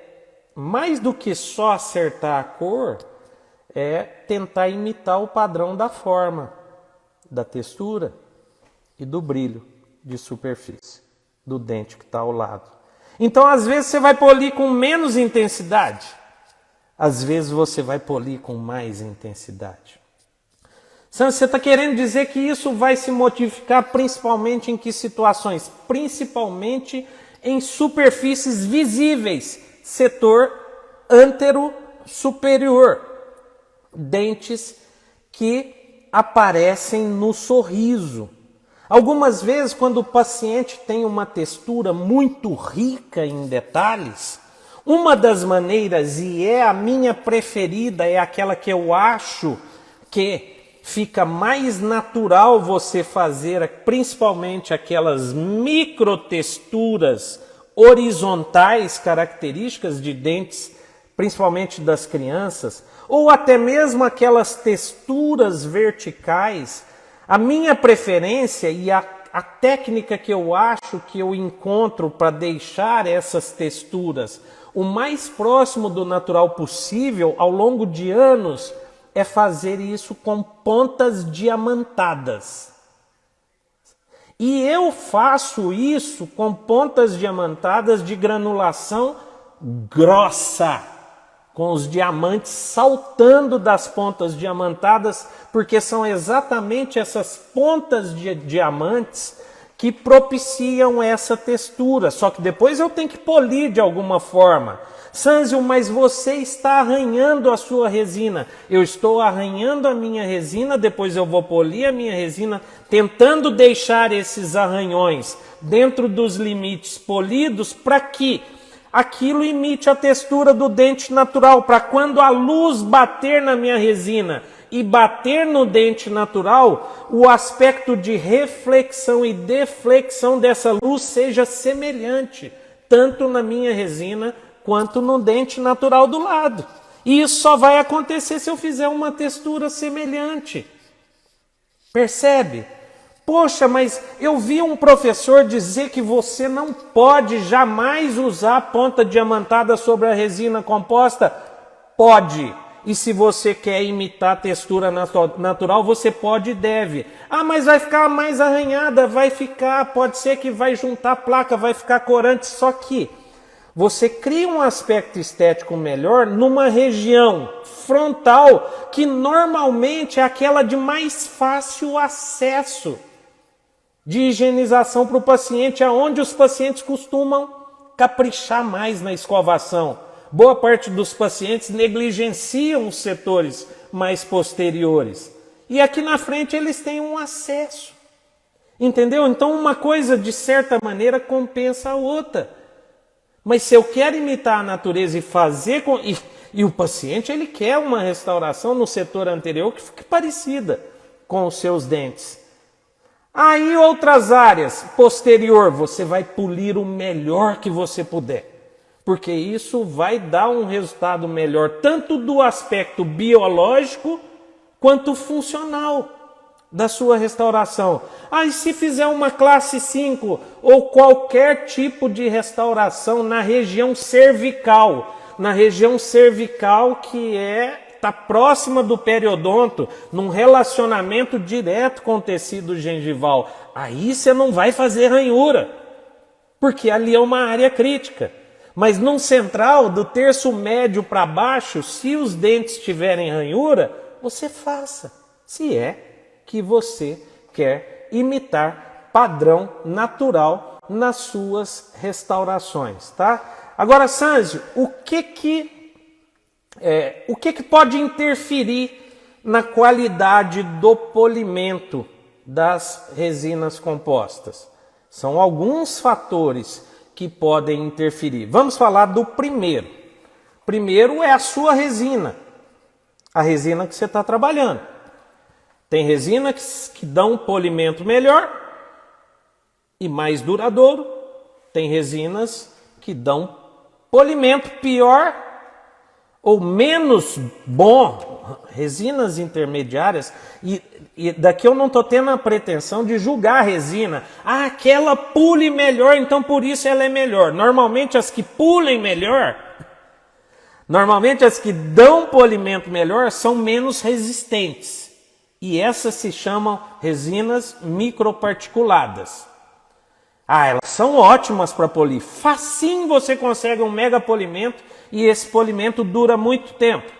mais do que só acertar a cor, é tentar imitar o padrão da forma, da textura e do brilho de superfície do dente que está ao lado. Então, às vezes, você vai polir com menos intensidade. Às vezes, você vai polir com mais intensidade. Você está querendo dizer que isso vai se modificar principalmente em que situações? Principalmente em superfícies visíveis, setor antero superior. Dentes que aparecem no sorriso. Algumas vezes, quando o paciente tem uma textura muito rica em detalhes, uma das maneiras, e é a minha preferida, é aquela que eu acho que fica mais natural você fazer, principalmente aquelas microtexturas horizontais características de dentes, principalmente das crianças, ou até mesmo aquelas texturas verticais. A minha preferência e a técnica que eu acho que eu encontro para deixar essas texturas o mais próximo do natural possível ao longo de anos é fazer isso com pontas diamantadas. E eu faço isso com pontas diamantadas de granulação grossa, com os diamantes saltando das pontas diamantadas, porque são exatamente essas pontas de diamantes que propiciam essa textura. Só que depois eu tenho que polir de alguma forma. Sanzio, mas você está arranhando a sua resina. Eu estou arranhando a minha resina, depois eu vou polir a minha resina, tentando deixar esses arranhões dentro dos limites polidos para que aquilo imite a textura do dente natural, para quando a luz bater na minha resina e bater no dente natural, o aspecto de reflexão e deflexão dessa luz seja semelhante, tanto na minha resina quanto no dente natural do lado. E isso só vai acontecer se eu fizer uma textura semelhante. Percebe? Poxa, mas eu vi um professor dizer que você não pode jamais usar ponta diamantada sobre a resina composta. Pode. E se você quer imitar a textura natural, você pode e deve. Ah, mas vai ficar mais arranhada, vai ficar, pode ser que vai juntar placa, vai ficar corante. Só que você cria um aspecto estético melhor numa região frontal que normalmente é aquela de mais fácil acesso de higienização para o paciente, aonde os pacientes costumam caprichar mais na escovação. Boa parte dos pacientes negligenciam os setores mais posteriores. E aqui na frente eles têm um acesso. Entendeu? Então uma coisa, de certa maneira, compensa a outra. Mas se eu quero imitar a natureza e fazer... E o paciente ele quer uma restauração no setor anterior que fique parecida com os seus dentes. Aí outras áreas, posterior, você vai polir o melhor que você puder. Porque isso vai dar um resultado melhor, tanto do aspecto biológico, quanto funcional da sua restauração. Aí se fizer uma classe 5, ou qualquer tipo de restauração na região cervical que está próxima do periodonto, num relacionamento direto com o tecido gengival, aí você não vai fazer ranhura, porque ali é uma área crítica. Mas num central, do terço médio para baixo, se os dentes tiverem ranhura, você faça, se é que você quer quer imitar padrão natural nas suas restaurações, tá? Agora, Sânzio, o que pode interferir na qualidade do polimento das resinas compostas? São alguns fatores que podem interferir. Vamos falar do primeiro. Primeiro é a sua resina, a resina que você está trabalhando. Tem resina que dá um polimento melhor e mais duradouro. Tem resinas que dão polimento pior ou menos bom, resinas intermediárias, e daqui eu não estou tendo a pretensão de julgar a resina. Ah, aquela pule melhor, então por isso ela é melhor. Normalmente as que pulem melhor, normalmente as que dão polimento melhor são menos resistentes. E essas se chamam resinas microparticuladas. Ah, elas são ótimas para polir. Facinho você consegue um mega polimento e esse polimento dura muito tempo.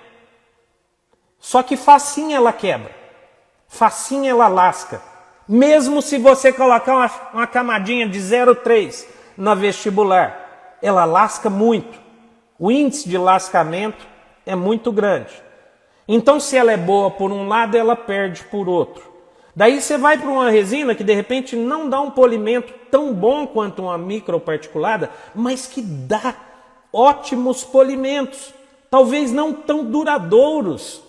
Só que facinho ela quebra. Facinho ela lasca. Mesmo se você colocar uma camadinha de 0,3 na vestibular, ela lasca muito. O índice de lascamento é muito grande. Então, se ela é boa por um lado, ela perde por outro. Daí você vai para uma resina que de repente não dá um polimento tão bom quanto uma microparticulada, mas que dá ótimos polimentos. Talvez não tão duradouros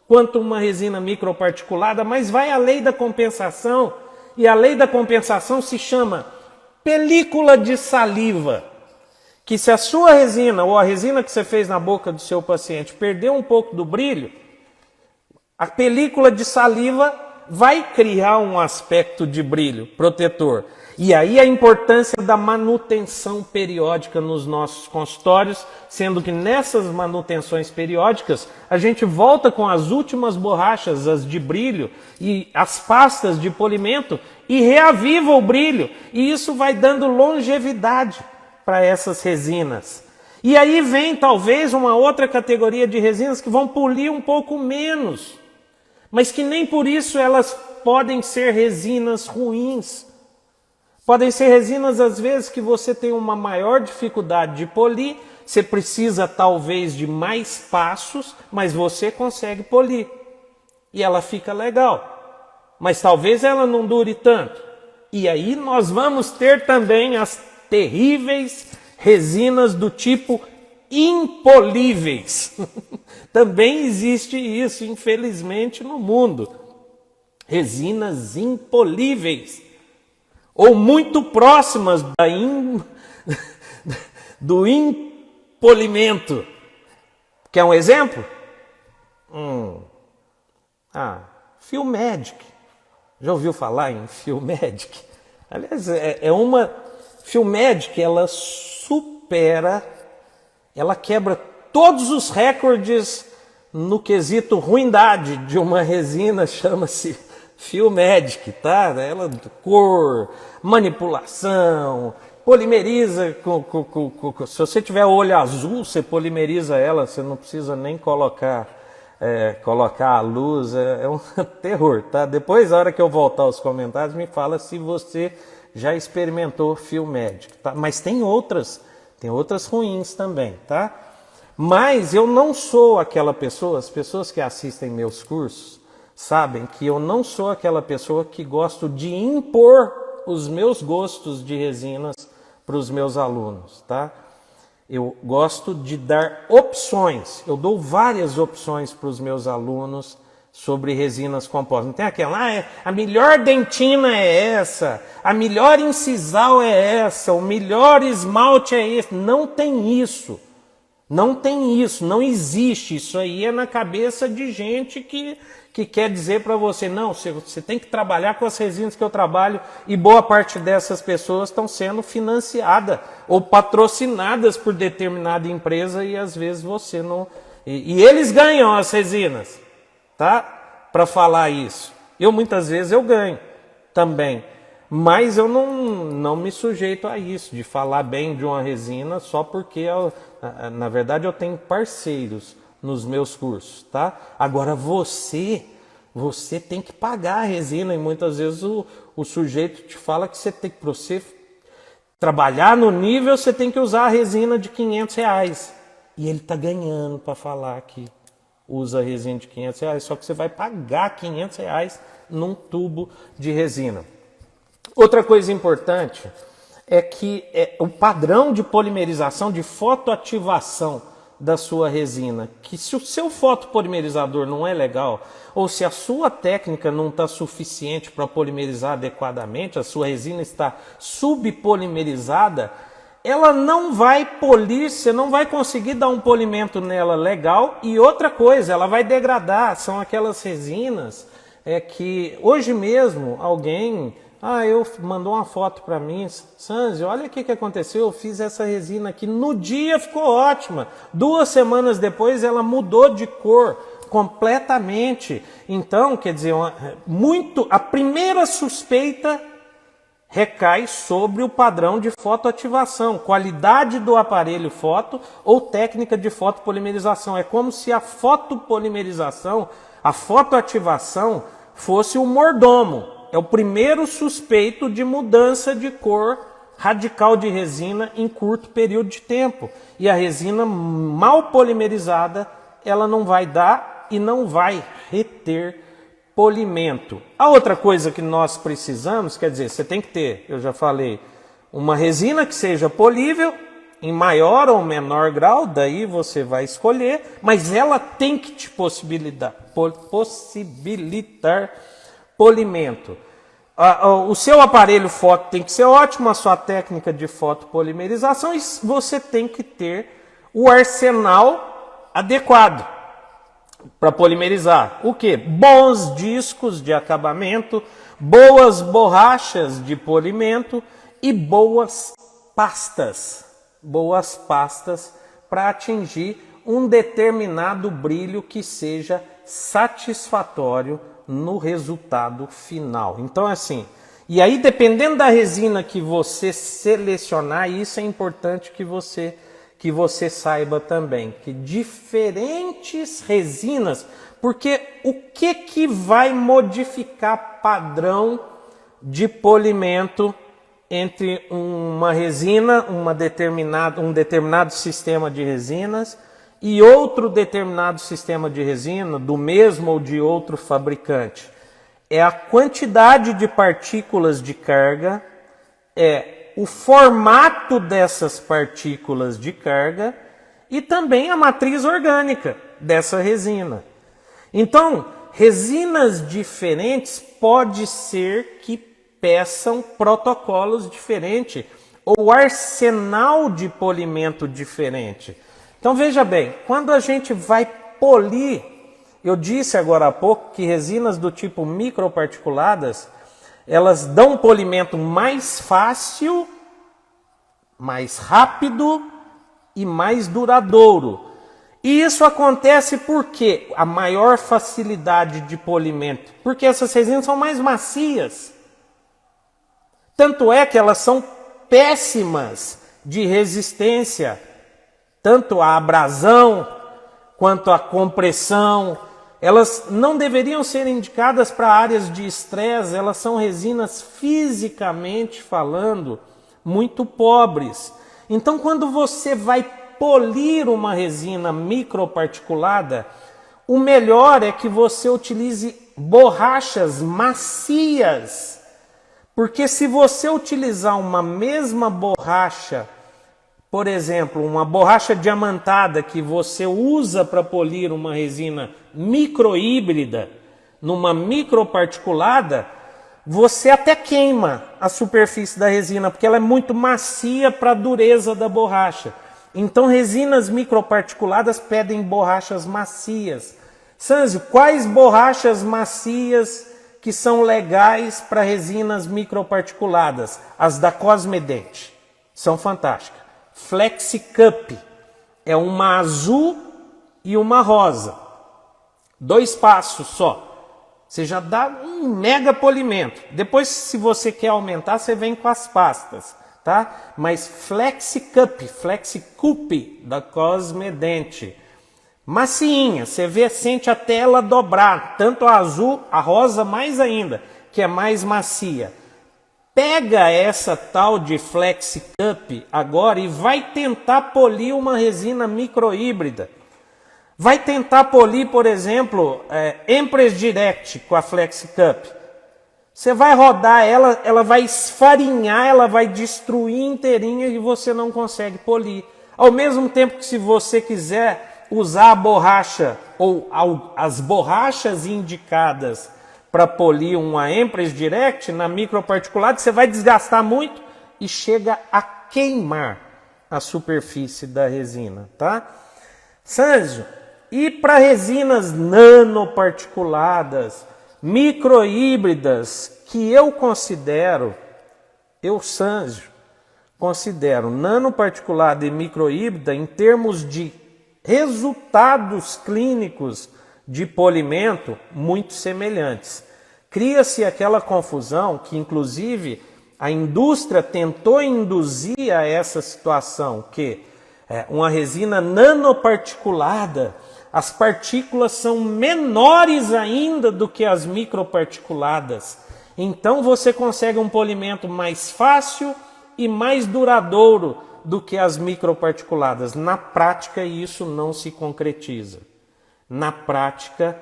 quanto uma resina microparticulada, mas vai a lei da compensação. E a lei da compensação se chama película de saliva. Que se a sua resina ou a resina que você fez na boca do seu paciente perdeu um pouco do brilho, a película de saliva vai criar um aspecto de brilho protetor. E aí a importância da manutenção periódica nos nossos consultórios, sendo que nessas manutenções periódicas a gente volta com as últimas borrachas, as de brilho e as pastas de polimento e reaviva o brilho. E isso vai dando longevidade para essas resinas. E aí vem talvez uma outra categoria de resinas que vão polir um pouco menos, mas que nem por isso elas podem ser resinas ruins. Podem ser resinas, às vezes, que você tem uma maior dificuldade de polir, você precisa talvez de mais passos, mas você consegue polir. E ela fica legal. Mas talvez ela não dure tanto. E aí nós vamos ter também as terríveis resinas do tipo impolíveis. Também existe isso, infelizmente, no mundo. Resinas impolíveis. Ou muito próximas do impolimento. Quer um exemplo? Filmedic. Já ouviu falar em Filmedic? Aliás, Filmedic, ela quebra todos os recordes no quesito ruindade de uma resina, chama-se Filmedic, tá? Ela cor, manipulação, polimeriza, se você tiver olho azul, você polimeriza ela, você não precisa nem colocar a luz, é um terror, tá? Depois, na hora que eu voltar aos comentários, me fala se você já experimentou Filmedic, tá? Mas tem outras ruins também, tá? Mas eu não sou aquela pessoa, as pessoas que assistem meus cursos sabem que eu não sou aquela pessoa que gosto de impor os meus gostos de resinas para os meus alunos, tá? Eu gosto de dar opções, eu dou várias opções para os meus alunos sobre resinas compostas. Não tem aquela, a melhor dentina é essa, a melhor incisal é essa, o melhor esmalte é esse. Não tem isso. Não tem isso, não existe. Isso aí é na cabeça de gente que quer dizer para você, não, você tem que trabalhar com as resinas que eu trabalho, e boa parte dessas pessoas estão sendo financiadas ou patrocinadas por determinada empresa e às vezes você não... E eles ganham as resinas, tá? Para falar isso. Muitas vezes eu ganho também. Mas eu não me sujeito a isso, de falar bem de uma resina só porque, na verdade, eu tenho parceiros nos meus cursos, tá? Agora você tem que pagar a resina e muitas vezes o O sujeito te fala que você tem que, para você trabalhar no nível, você tem que usar a resina de R$500. E ele está ganhando para falar que usa a resina de R$500, só que você vai pagar R$500 num tubo de resina. Outra coisa importante é que o padrão de polimerização, de fotoativação da sua resina, que se o seu fotopolimerizador não é legal, ou se a sua técnica não está suficiente para polimerizar adequadamente, a sua resina está subpolimerizada, ela não vai polir, você não vai conseguir dar um polimento nela legal. E outra coisa, ela vai degradar. São aquelas resinas que hoje mesmo alguém... eu mandou uma foto para mim, Sanzio, olha o que aconteceu, eu fiz essa resina aqui, no dia ficou ótima, 2 semanas depois ela mudou de cor completamente. Então, quer dizer, a primeira suspeita recai sobre o padrão de fotoativação, qualidade do aparelho foto ou técnica de fotopolimerização. É como se a fotopolimerização, a fotoativação fosse o mordomo. É o primeiro suspeito de mudança de cor radical de resina em curto período de tempo. E a resina mal polimerizada, ela não vai dar e não vai reter polimento. A outra coisa que nós precisamos, quer dizer, você tem que ter, eu já falei, uma resina que seja polível, em maior ou menor grau, daí você vai escolher, mas ela tem que te possibilitar polimento. O seu aparelho foto tem que ser ótimo, a sua técnica de fotopolimerização, e você tem que ter o arsenal adequado para polimerizar. O quê? Bons discos de acabamento, boas borrachas de polimento e boas pastas para atingir um determinado brilho que seja satisfatório no resultado final. Então, assim, e aí dependendo da resina que você selecionar, isso é importante que você saiba também, que diferentes resinas, porque o que vai modificar padrão de polimento entre uma resina, um determinado sistema de resinas e outro determinado sistema de resina, do mesmo ou de outro fabricante? É a quantidade de partículas de carga, o formato dessas partículas de carga e também a matriz orgânica dessa resina. Então, resinas diferentes pode ser que peçam protocolos diferentes ou arsenal de polimento diferente. Então veja bem, quando a gente vai polir, eu disse agora há pouco que resinas do tipo microparticuladas, elas dão um polimento mais fácil, mais rápido e mais duradouro. E isso acontece porque a maior facilidade de polimento, porque essas resinas são mais macias. Tanto é que elas são péssimas de resistência, tanto à abrasão quanto à compressão. Elas não deveriam ser indicadas para áreas de estresse, elas são resinas fisicamente falando muito pobres. Então, quando você vai polir uma resina microparticulada, o melhor é que você utilize borrachas macias, porque se você utilizar uma mesma borracha, por exemplo, uma borracha diamantada que você usa para polir uma resina microhíbrida, numa microparticulada, você até queima a superfície da resina, porque ela é muito macia para a dureza da borracha. Então, resinas microparticuladas pedem borrachas macias. Sanzio, quais borrachas macias que são legais para resinas microparticuladas? As da Cosmedent são fantásticas. FlexiCup é uma azul e uma rosa. 2 passos só. Você já dá um mega polimento. Depois, se você quer aumentar, você vem com as pastas, tá? Mas FlexiCup da Cosmedent, macinha, você vê, sente até ela dobrar, tanto a azul, a rosa mais ainda, que é mais macia. Pega essa tal de Flex Cup agora e vai tentar polir uma resina microhíbrida. Vai tentar polir, por exemplo, Empress Direct com a Flex Cup. Você vai rodar ela, ela vai esfarinhar, ela vai destruir inteirinha e você não consegue polir. Ao mesmo tempo que se você quiser usar a borracha ou as borrachas indicadas para polir uma Empress Direct na microparticulada, você vai desgastar muito e chega a queimar a superfície da resina, tá? Sâncio, e para resinas nanoparticuladas, microhíbridas, que eu considero, Sâncio, considero nanoparticulada e microhíbrida em termos de resultados clínicos de polimento muito semelhantes. Cria-se aquela confusão que, inclusive, a indústria tentou induzir a essa situação, que uma resina nanoparticulada, as partículas são menores ainda do que as microparticuladas. Então você consegue um polimento mais fácil e mais duradouro do que as microparticuladas. Na prática, isso não se concretiza. Na prática,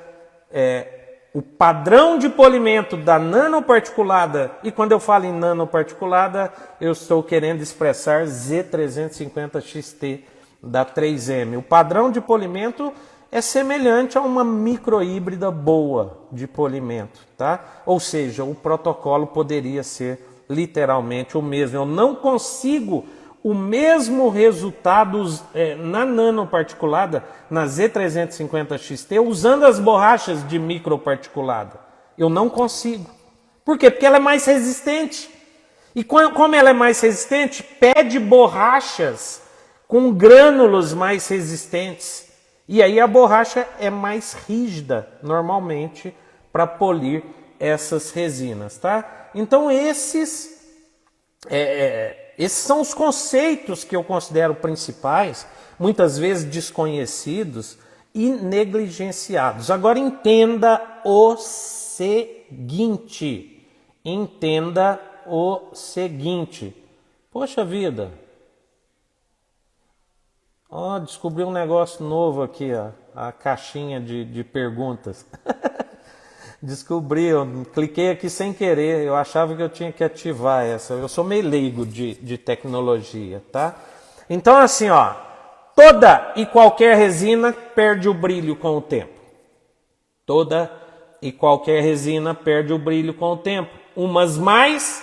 o padrão de polimento da nanoparticulada, e quando eu falo em nanoparticulada, eu estou querendo expressar Z350XT da 3M. O padrão de polimento é semelhante a uma microhíbrida boa de polimento, tá? Ou seja, o protocolo poderia ser literalmente o mesmo. Eu não consigo o mesmo resultado na nanoparticulada, na Z350XT, usando as borrachas de microparticulada. Eu não consigo. Por quê? Porque ela é mais resistente. E como ela é mais resistente, pede borrachas com grânulos mais resistentes. E aí a borracha é mais rígida, normalmente, para polir essas resinas, tá? Então esses são os conceitos que eu considero principais, muias vezes desconhecidos e negligenciados. Agora entenda o seguinte, poxa vida, descobri um negócio novo aqui, a caixinha de perguntas. Descobri, eu cliquei aqui sem querer, eu achava que eu tinha que ativar essa. Eu sou meio leigo de tecnologia, tá? Então assim, toda e qualquer resina perde o brilho com o tempo. Toda e qualquer resina perde o brilho com o tempo. Umas mais,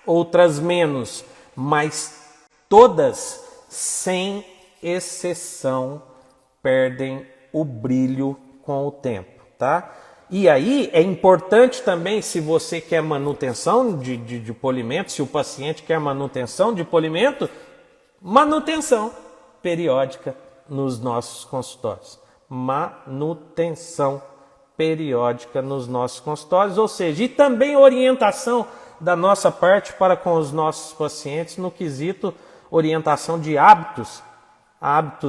outras menos, mas todas, sem exceção, perdem o brilho com o tempo, tá? E aí é importante também, se você quer manutenção de polimento, se o paciente quer manutenção de polimento, manutenção periódica nos nossos consultórios. Manutenção periódica nos nossos consultórios, ou seja, e também orientação da nossa parte para com os nossos pacientes no quesito orientação de hábitos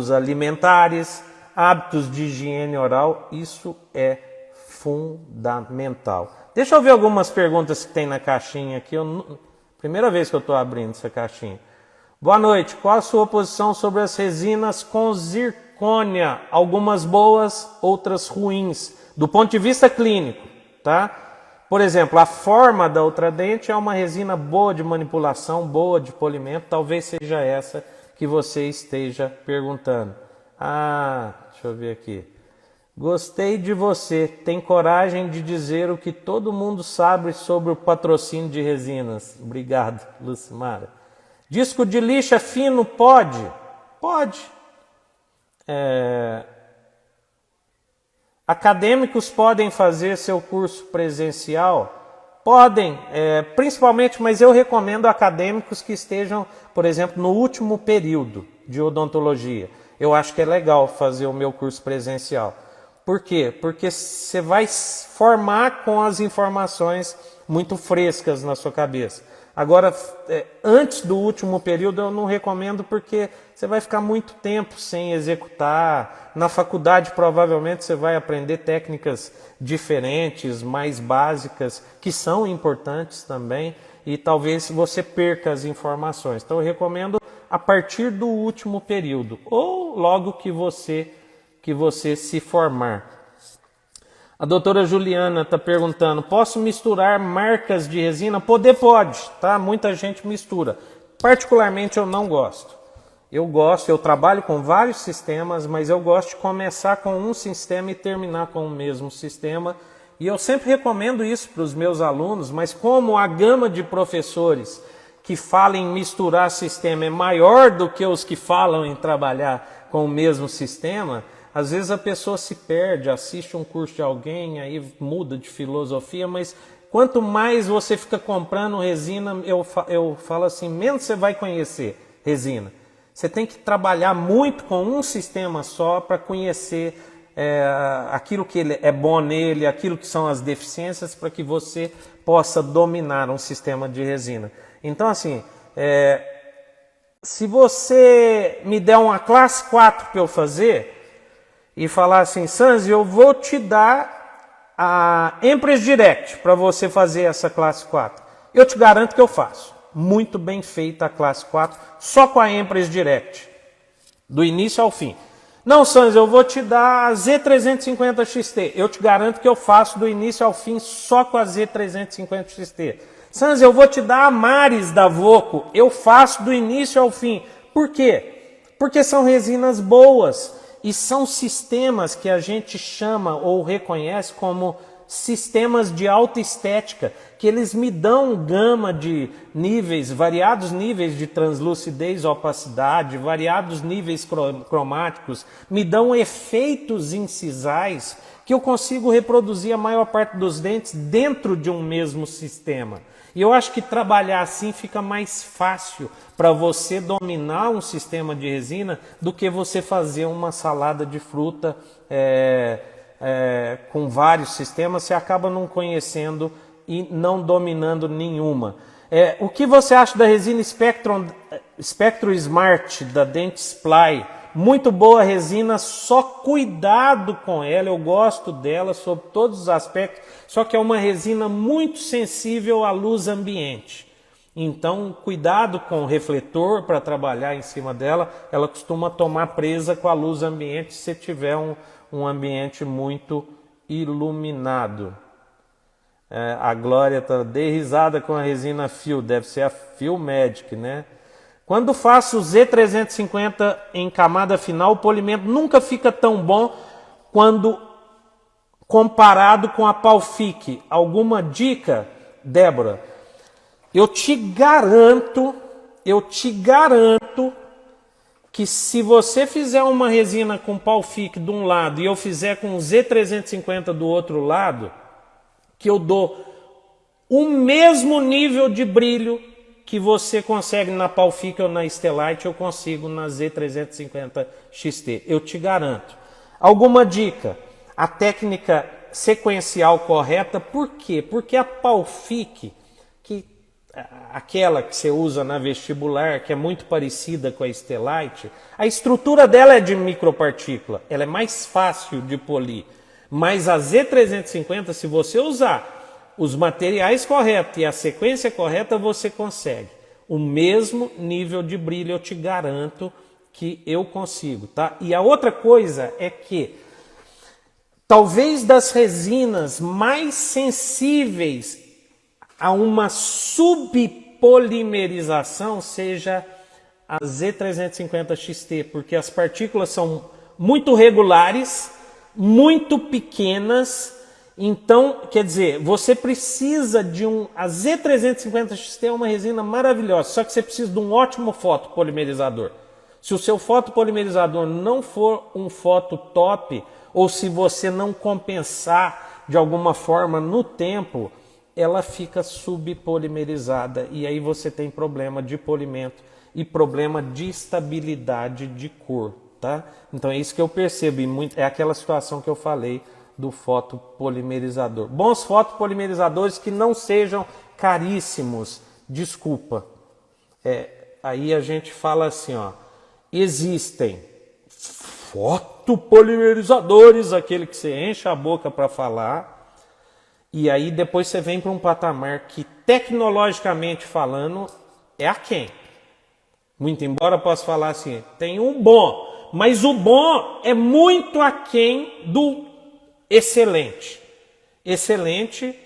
alimentares, hábitos de higiene oral, isso é fundamental. Deixa eu ver algumas perguntas que tem na caixinha aqui. Primeira vez que eu estou abrindo essa caixinha. Boa noite. Qual a sua posição sobre as resinas com zircônia? Algumas boas, outras ruins. Do ponto de vista clínico, tá? Por exemplo, a Forma da Ultradente é uma resina boa de manipulação, boa de polimento. Talvez seja essa que você esteja perguntando. Deixa eu ver aqui. Gostei de você, tem coragem de dizer o que todo mundo sabe sobre o patrocínio de resinas. Obrigado, Lucimara. Disco de lixa fino pode? Pode. Acadêmicos podem fazer seu curso presencial? Podem, principalmente, mas eu recomendo acadêmicos que estejam, por exemplo, no último período de odontologia. Eu acho que é legal fazer o meu curso presencial. Por quê? Porque você vai formar com as informações muito frescas na sua cabeça. Agora, antes do último período eu não recomendo porque você vai ficar muito tempo sem executar. Na faculdade provavelmente você vai aprender técnicas diferentes, mais básicas, que são importantes também. e talvez você perca as informações. Então eu recomendo a partir do último período, ou logo que você se formar. A doutora Juliana está perguntando, posso misturar marcas de resina? Pode, tá? Muita gente mistura. Particularmente eu não gosto. Eu trabalho com vários sistemas, mas eu gosto de começar com um sistema e terminar com o mesmo sistema. E eu sempre recomendo isso para os meus alunos, mas como a gama de professores que falam em misturar sistema é maior do que os que falam em trabalhar com o mesmo sistema, às vezes a pessoa se perde, assiste um curso de alguém, aí muda de filosofia, mas quanto mais você fica comprando resina, eu falo assim, menos você vai conhecer resina. Você tem que trabalhar muito com um sistema só para conhecer aquilo que é bom nele, aquilo que são as deficiências, para que você possa dominar um sistema de resina. Então, assim, se você me der uma classe 4 para eu fazer e falar assim, Sanzi, eu vou te dar a Empress Direct para você fazer essa classe 4. Eu te garanto que eu faço. Muito bem feita a classe 4, só com a Empress Direct, do início ao fim. Não, Sanzi, eu vou te dar a Z350 XT. Eu te garanto que eu faço do início ao fim só com a Z350 XT. Sanzi, eu vou te dar a Maris da Voco. Eu faço do início ao fim. Por quê? Porque são resinas boas e são sistemas que a gente chama ou reconhece como sistemas de alta estética, que eles me dão gama de níveis, variados níveis de translucidez, opacidade, variados níveis cromáticos, me dão efeitos incisais que eu consigo reproduzir a maior parte dos dentes dentro de um mesmo sistema. E eu acho que trabalhar assim fica mais fácil para você dominar um sistema de resina do que você fazer uma salada de fruta com vários sistemas, você acaba não conhecendo e não dominando nenhuma. O que você acha da resina Spectrum Smart da Dentsply? Muito boa resina, só cuidado com ela, eu gosto dela sob todos os aspectos, só que é uma resina muito sensível à luz ambiente. Então, cuidado com o refletor para trabalhar em cima dela, ela costuma tomar presa com a luz ambiente se tiver um ambiente muito iluminado. A Glória está de risada com a resina Fio, deve ser a Fio Magic, né? Quando faço o Z350 em camada final, o polimento nunca fica tão bom quando comparado com a Palfic. Alguma dica, Débora? Eu te garanto que se você fizer uma resina com Palfic de um lado e eu fizer com o Z350 do outro lado, que eu dou o mesmo nível de brilho que você consegue na Palfic ou na Stellite, eu consigo na Z350 XT. Eu te garanto. Alguma dica? A técnica sequencial correta, por quê? Porque a Palfic, aquela que você usa na vestibular, que é muito parecida com a Stellite, a estrutura dela é de micropartícula, ela é mais fácil de polir. Mas a Z350, se você usar os materiais corretos e a sequência correta, você consegue o mesmo nível de brilho, eu te garanto que eu consigo, tá? E a outra coisa é que talvez das resinas mais sensíveis a uma subpolimerização seja a Z350 XT, porque as partículas são muito regulares, muito pequenas. Então, quer dizer, você precisa de a Z350 XT é uma resina maravilhosa, só que você precisa de um ótimo fotopolimerizador. Se o seu fotopolimerizador não for um foto top, ou se você não compensar de alguma forma no tempo, ela fica subpolimerizada e aí você tem problema de polimento e problema de estabilidade de cor, tá? Então é isso que eu percebo e é aquela situação que eu falei do fotopolimerizador. Bons fotopolimerizadores que não sejam caríssimos, desculpa. Aí a gente fala assim, ó, existem fotopolimerizadores, aquele que você enche a boca para falar, E aí depois você vem para um patamar que, tecnologicamente falando, é aquém. Muito embora eu possa falar assim, tem um bom, mas o bom é muito aquém do excelente. Excelente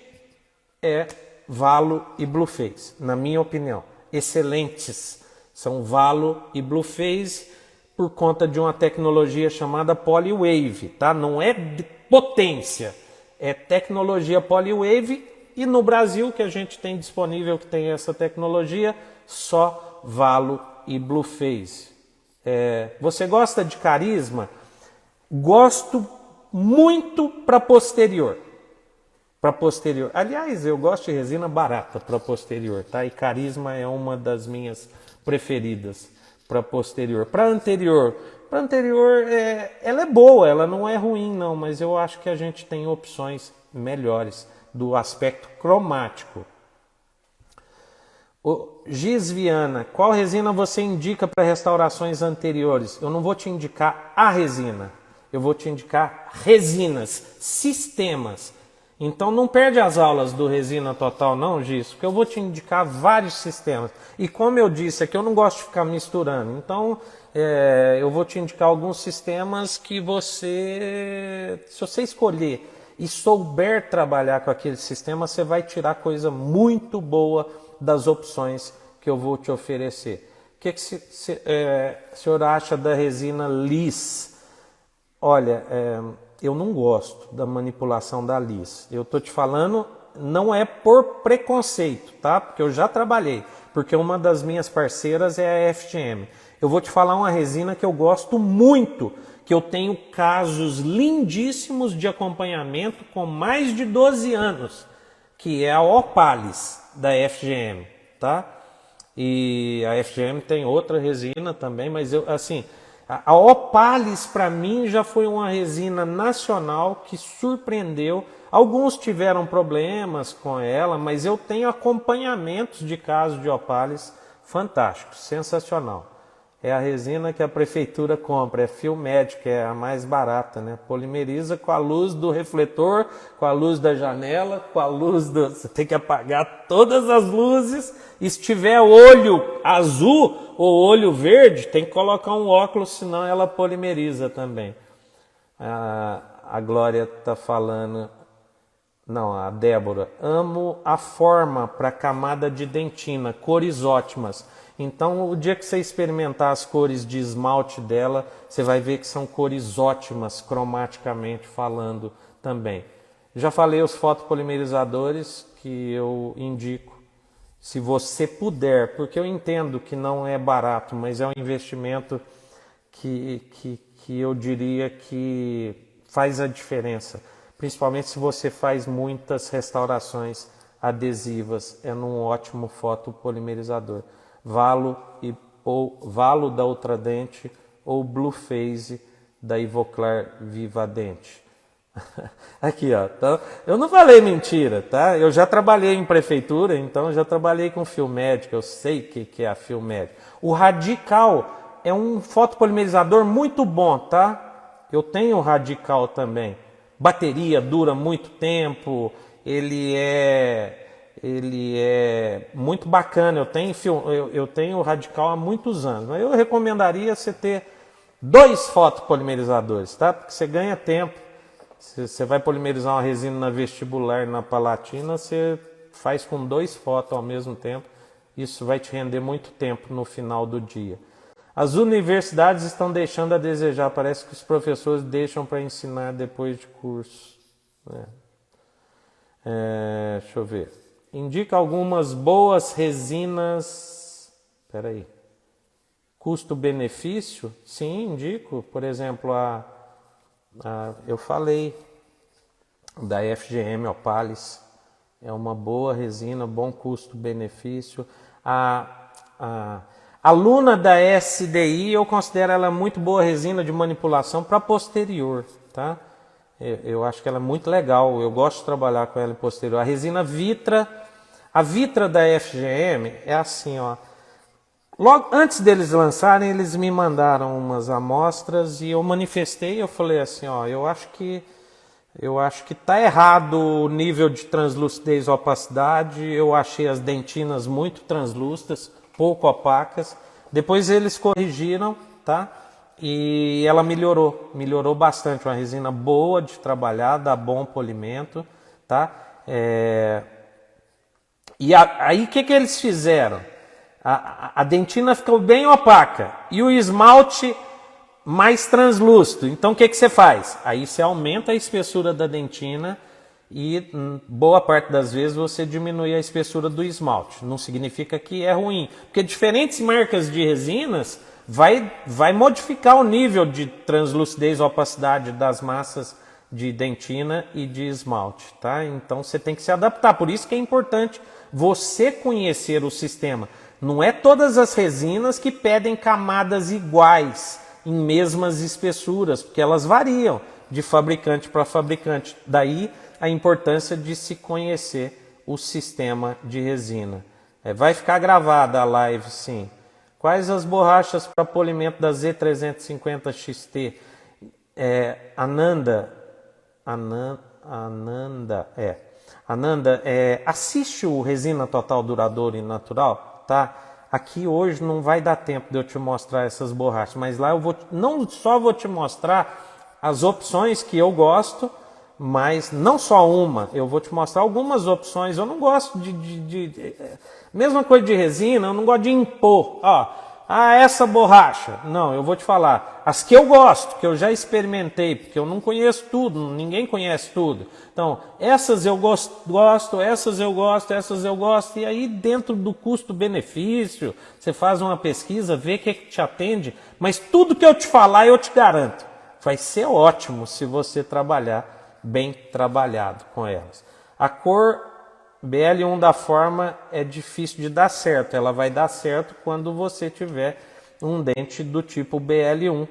é Valo e Blueface, na minha opinião. Excelentes são Valo e Blueface por conta de uma tecnologia chamada Polywave, tá? Não é de potência, é tecnologia Polywave, e no Brasil que a gente tem disponível que tem essa tecnologia, só Valo e Blueface. Você gosta de carisma? Gosto muito para posterior. Para posterior. Aliás, eu gosto de resina barata para posterior, tá? E carisma é uma das minhas preferidas para posterior. Para anterior, ela é boa, ela não é ruim não, mas eu acho que a gente tem opções melhores do aspecto cromático. Giz Viana, qual resina você indica para restaurações anteriores? Eu não vou te indicar a resina, eu vou te indicar resinas, sistemas. Então não perde as aulas do Resina Total não, Giz, porque eu vou te indicar vários sistemas. E como eu disse aqui, eu não gosto de ficar misturando. Então eu vou te indicar alguns sistemas que você, se você escolher e souber trabalhar com aquele sistema, você vai tirar coisa muito boa das opções que eu vou te oferecer. O que o senhor acha da resina Liss? Olha, eu não gosto da manipulação da Liss. Eu estou te falando, não é por preconceito, tá? Porque eu já trabalhei, porque uma das minhas parceiras é a FGM. Eu vou te falar uma resina que eu gosto muito, que eu tenho casos lindíssimos de acompanhamento com mais de 12 anos, que é a Opalis da FGM, tá? E a FGM tem outra resina também, mas a Opalis para mim já foi uma resina nacional que surpreendeu. Alguns tiveram problemas com ela, mas eu tenho acompanhamentos de casos de Opalis fantásticos, sensacional. É a resina que a prefeitura compra, é Filmed, é a mais barata, né? Polimeriza com a luz do refletor, com a luz da janela, com a luz do... Você tem que apagar todas as luzes. E se tiver olho azul ou olho verde, tem que colocar um óculos, senão ela polimeriza também. A Glória está falando... Não, a Débora. Amo a forma para camada de dentina, cores ótimas. Então, o dia que você experimentar as cores de esmalte dela, você vai ver que são cores ótimas, cromaticamente falando também. Já falei os fotopolimerizadores que eu indico, se você puder, porque eu entendo que não é barato, mas é um investimento que eu diria que faz a diferença. Principalmente se você faz muitas restaurações adesivas, é num ótimo fotopolimerizador. Valo da Ultradente ou Blueface da Ivoclar Vivadente. Aqui, ó. Então, eu não falei mentira, tá? Eu já trabalhei em prefeitura, então já trabalhei com Filmed, eu sei o que é a Filmed. O Radical é um fotopolimerizador muito bom, tá? Eu tenho o Radical também. Bateria dura muito tempo, ele é muito bacana. Eu tenho o Radical há muitos anos, mas eu recomendaria você ter 2 fotopolimerizadores, tá? Porque você ganha tempo. Você vai polimerizar uma resina na vestibular, na palatina, você faz com 2 fotos ao mesmo tempo. Isso vai te render muito tempo no final do dia. As universidades estão deixando a desejar, parece que os professores deixam para ensinar depois de curso. Deixa eu ver. Indica algumas boas resinas. Espera aí. Custo-benefício? Sim, indico. Por exemplo, eu falei da FGM Opalis. É uma boa resina, bom custo-benefício. A aluna da SDI, eu considero ela muito boa resina de manipulação para posterior, tá? Eu acho que ela é muito legal, eu gosto de trabalhar com ela em posterior. A resina Vitra, a Vitra da FGM é assim, ó. Logo antes deles lançarem, eles me mandaram umas amostras e eu manifestei, eu falei assim, ó, eu acho que Eu acho que está errado o nível de translucidez e opacidade. Eu achei as dentinas muito translúcidas, pouco opacas. Depois eles corrigiram, tá? E ela melhorou bastante. Uma resina boa de trabalhar, dá bom polimento, tá? E aí o que eles fizeram? A dentina ficou bem opaca e o esmalte mais translúcido. Então o que você faz? Aí você aumenta a espessura da dentina e boa parte das vezes você diminui a espessura do esmalte. Não significa que é ruim, porque diferentes marcas de resinas vai modificar o nível de translucidez e opacidade das massas de dentina e de esmalte, tá? Então você tem que se adaptar, por isso que é importante você conhecer o sistema. Não é todas as resinas que pedem camadas iguais em mesmas espessuras, porque elas variam de fabricante para fabricante. Daí a importância de se conhecer o sistema de resina. Vai ficar gravada a live, sim. Quais as borrachas para polimento da Z350 XT? Ananda, assiste o Resina Total Duradouro e Natural, tá? Aqui hoje não vai dar tempo de eu te mostrar essas borrachas, mas lá eu não só vou te mostrar as opções que eu gosto, mas não só uma, eu vou te mostrar algumas opções. Eu não gosto mesma coisa de resina, eu não gosto de impor, essa borracha. Não, eu vou te falar as que eu gosto, que eu já experimentei, porque eu não conheço tudo, ninguém conhece tudo. Então, essas eu gosto, essas eu gosto, essas eu gosto, e aí dentro do custo-benefício, você faz uma pesquisa, vê o que te atende, mas tudo que eu te falar, eu te garanto, vai ser ótimo se você trabalhar bem trabalhado com elas. A cor BL1 da forma é difícil de dar certo. Ela vai dar certo quando você tiver um dente do tipo BL1,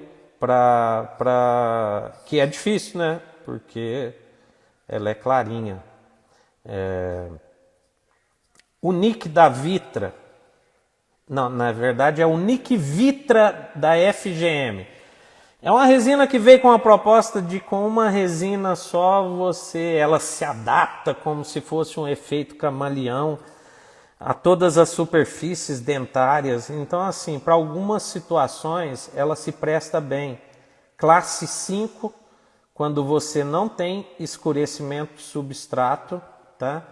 que é difícil, né? Porque ela é clarinha. O Nick da Vitra, não, na verdade é o Nick Vitra da FGM. É uma resina que veio com a proposta de com uma resina só ela se adapta como se fosse um efeito camaleão a todas as superfícies dentárias. Então assim, para algumas situações ela se presta bem. Classe 5, quando você não tem escurecimento de substrato, tá?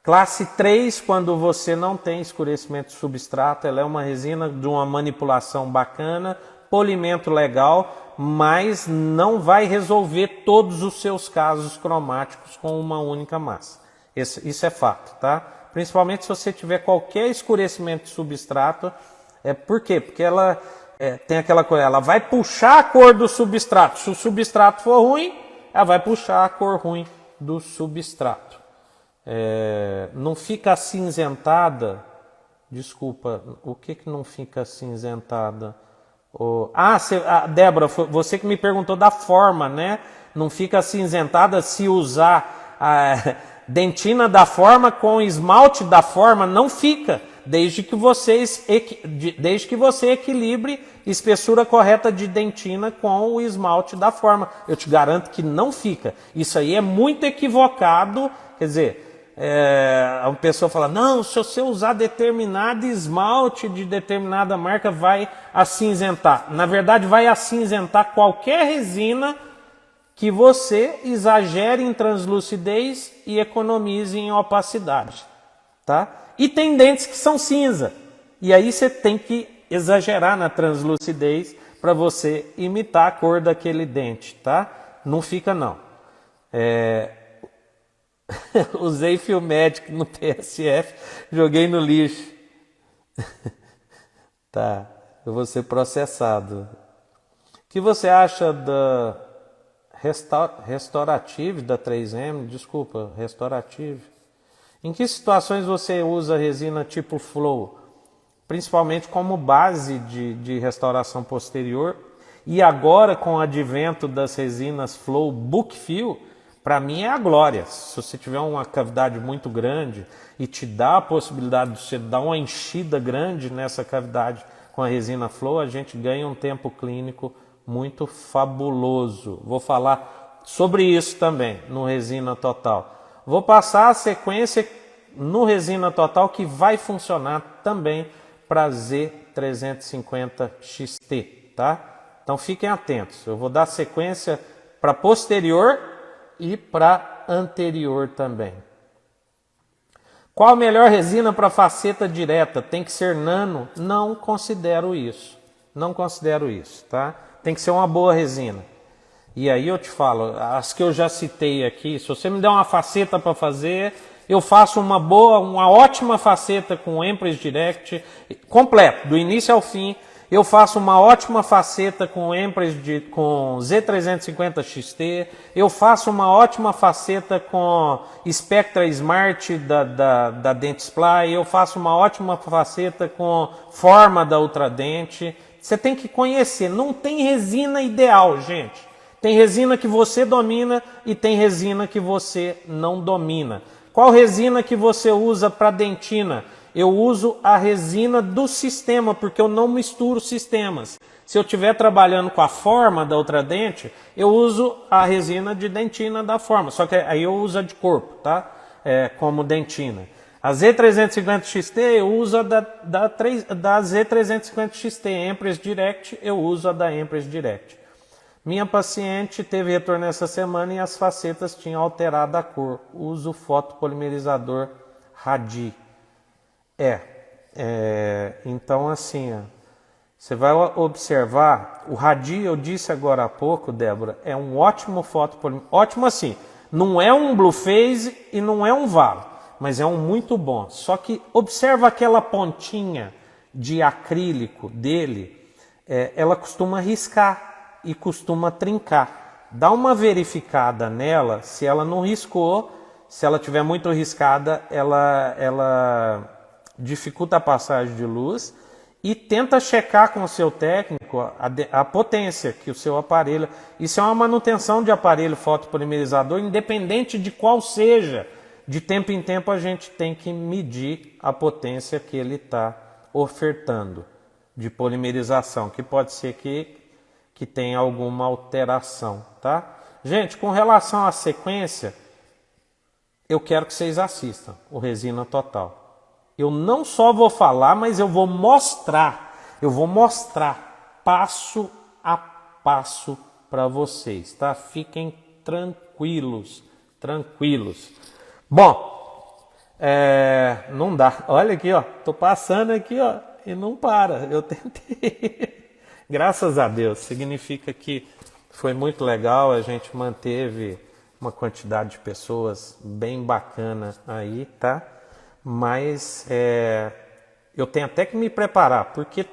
Classe 3, quando você não tem escurecimento de substrato, ela é uma resina de uma manipulação bacana, polimento legal, mas não vai resolver todos os seus casos cromáticos com uma única massa. Isso é fato, tá? Principalmente se você tiver qualquer escurecimento de substrato. Por quê? Porque ela tem aquela coisa, ela vai puxar a cor do substrato. Se o substrato for ruim, ela vai puxar a cor ruim do substrato. Não fica acinzentada. Desculpa, o que não fica acinzentada? Débora, você que me perguntou da forma, né? Não fica acinzentada se usar a dentina da forma com esmalte da forma, não fica, desde que você equilibre espessura correta de dentina com o esmalte da forma. Eu te garanto que não fica. Isso aí é muito equivocado, quer dizer, a pessoa fala, não, se você usar determinado esmalte de determinada marca vai acinzentar. Na verdade vai acinzentar qualquer resina que você exagere em translucidez e economize em opacidade, tá? E tem dentes que são cinza, e aí você tem que exagerar na translucidez para você imitar a cor daquele dente, tá? Não fica não. Usei Filmedic no PSF, joguei no lixo. Tá, eu vou ser processado. O que você acha da Restorative da 3M? Desculpa, Restorative. Em que situações você usa resina tipo Flow? Principalmente como base de restauração posterior. E agora com o advento das resinas Flow Bookfill, para mim é a glória. Se você tiver uma cavidade muito grande e te dá a possibilidade de você dar uma enchida grande nessa cavidade com a resina Flow, a gente ganha um tempo clínico muito fabuloso. Vou falar sobre isso também no Resina Total. Vou passar a sequência no Resina Total que vai funcionar também para Z350 XT, tá? Então fiquem atentos, eu vou dar sequência para posterior e para anterior também. Qual a melhor resina para faceta direta? Tem que ser nano? Não considero isso. Não considero isso, tá? Tem que ser uma boa resina. E aí eu te falo, as que eu já citei aqui, se você me der uma faceta para fazer, eu faço uma ótima faceta com Empress Direct, completo, do início ao fim. Eu faço uma ótima faceta com com Z350 XT. Eu faço uma ótima faceta com Spectra Smart da Dentsply. Eu faço uma ótima faceta com Forma da Ultradente. Você tem que conhecer. Não tem resina ideal, gente. Tem resina que você domina e tem resina que você não domina. Qual resina que você usa para dentina? Eu uso a resina do sistema, porque eu não misturo sistemas. Se eu estiver trabalhando com a Forma da Ultradente, eu uso a resina de dentina da Forma, só que aí eu uso a de corpo, tá? Como dentina. A Z350 XT eu uso a da Z350 XT Empress Direct, eu uso a da Empress Direct. Minha paciente teve retorno essa semana e as facetas tinham alterado a cor. Uso fotopolimerizador Radi. Então assim, você vai observar, o Radi, eu disse agora há pouco, Débora, é um ótimo fotopolimerizador, ótimo assim, não é um Blue Phase e não é um Valo, mas é um muito bom. Só que observa aquela pontinha de acrílico dele, ela costuma riscar e costuma trincar. Dá uma verificada nela, se ela não riscou, se ela tiver muito riscada, ela dificulta a passagem de luz, e tenta checar com o seu técnico a potência que o seu aparelho... Isso é uma manutenção de aparelho fotopolimerizador, independente de qual seja. De tempo em tempo a gente tem que medir a potência que ele está ofertando de polimerização, que pode ser que tenha alguma alteração, tá? Gente, com relação à sequência, eu quero que vocês assistam o Resina Total. Eu não só vou falar, mas eu vou mostrar passo a passo para vocês, tá? Fiquem tranquilos. Bom, não dá. Olha aqui, ó, tô passando aqui, ó, e não para. Eu tentei. Graças a Deus, significa que foi muito legal, a gente manteve uma quantidade de pessoas bem bacana aí, tá? Mas eu tenho até que me preparar, porque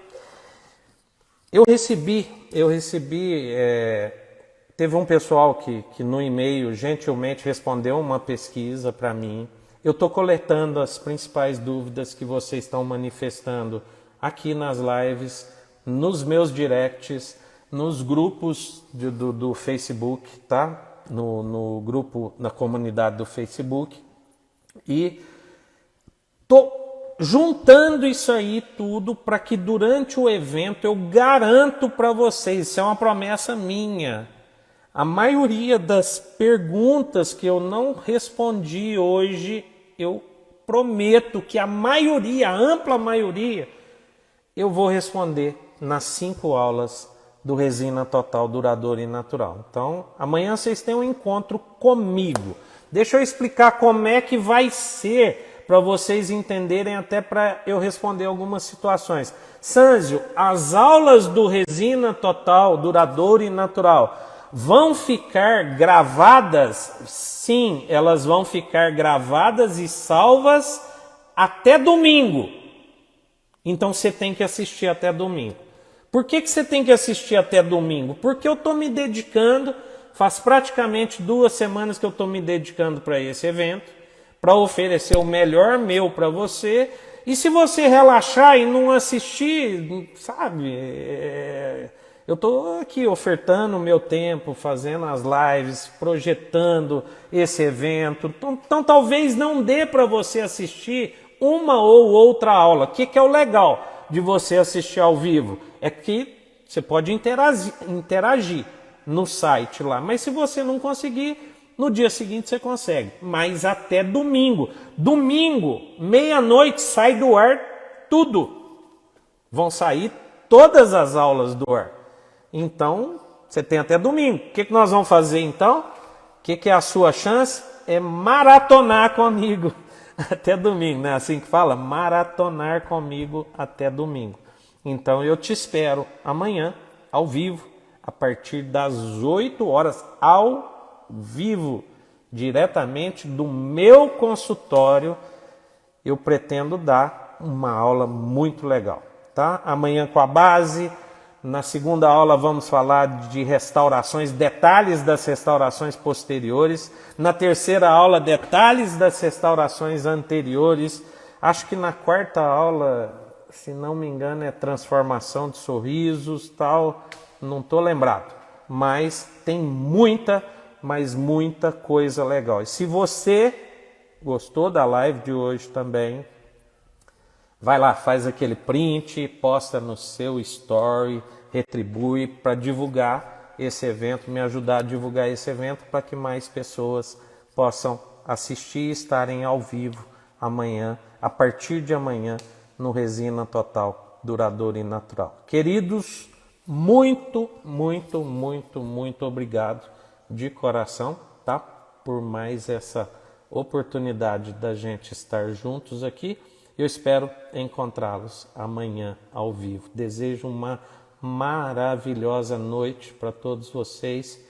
eu recebi, teve um pessoal que no e-mail gentilmente respondeu uma pesquisa para mim. Eu estou coletando as principais dúvidas que vocês estão manifestando aqui nas lives, nos meus directs, nos grupos do Facebook, tá? No grupo, na comunidade do Facebook. E estou juntando isso aí tudo para que durante o evento eu garanto para vocês, isso é uma promessa minha, a maioria das perguntas que eu não respondi hoje, eu prometo que a maioria, a ampla maioria, eu vou responder nas 5 aulas do Resina Total Duradoura e Natural. Então, amanhã vocês têm um encontro comigo. Deixa eu explicar como é que vai ser, para vocês entenderem, até para eu responder algumas situações. Sânzio, as aulas do Resina Total, Duradouro e Natural vão ficar gravadas? Sim, elas vão ficar gravadas e salvas até domingo. Então você tem que assistir até domingo. Por que você tem que assistir até domingo? Porque eu estou me dedicando, faz praticamente 2 semanas que eu estou me dedicando para esse evento, para oferecer o melhor meu para você. E se você relaxar e não assistir, sabe, eu estou aqui ofertando o meu tempo, fazendo as lives, projetando esse evento. Então talvez não dê para você assistir uma ou outra aula. O que é o legal de você assistir ao vivo? É que você pode interagir. no site lá. Mas se você não conseguir, no dia seguinte você consegue. Mas até domingo. Domingo, meia-noite, sai do ar tudo. Vão sair todas as aulas do ar. Então, você tem até domingo. O que nós vamos fazer então? O que é a sua chance? É maratonar comigo até domingo, não é assim que fala? Maratonar comigo até domingo. Então eu te espero amanhã, ao vivo, a partir das 8 horas, ao vivo, diretamente do meu consultório. Eu pretendo dar uma aula muito legal, tá? Amanhã com a base. Na segunda aula vamos falar de restaurações, detalhes das restaurações posteriores. Na terceira aula, detalhes das restaurações anteriores. Acho que na quarta aula, se não me engano, é transformação de sorrisos, tal. Não estou lembrado, mas tem muita, mas muita coisa legal. E se você gostou da live de hoje também, vai lá, faz aquele print, posta no seu story, retribui para divulgar esse evento, me ajudar a divulgar esse evento para que mais pessoas possam assistir e estarem ao vivo amanhã, a partir de amanhã, no Resina Total, Duradoura e Natural. Queridos, muito, muito, muito, muito obrigado de coração, tá? Por mais essa oportunidade da gente estar juntos aqui. Eu espero encontrá-los amanhã ao vivo. Desejo uma maravilhosa noite para todos vocês.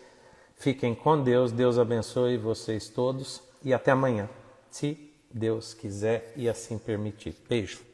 Fiquem com Deus. Deus abençoe vocês todos. E até amanhã, se Deus quiser e assim permitir. Beijo.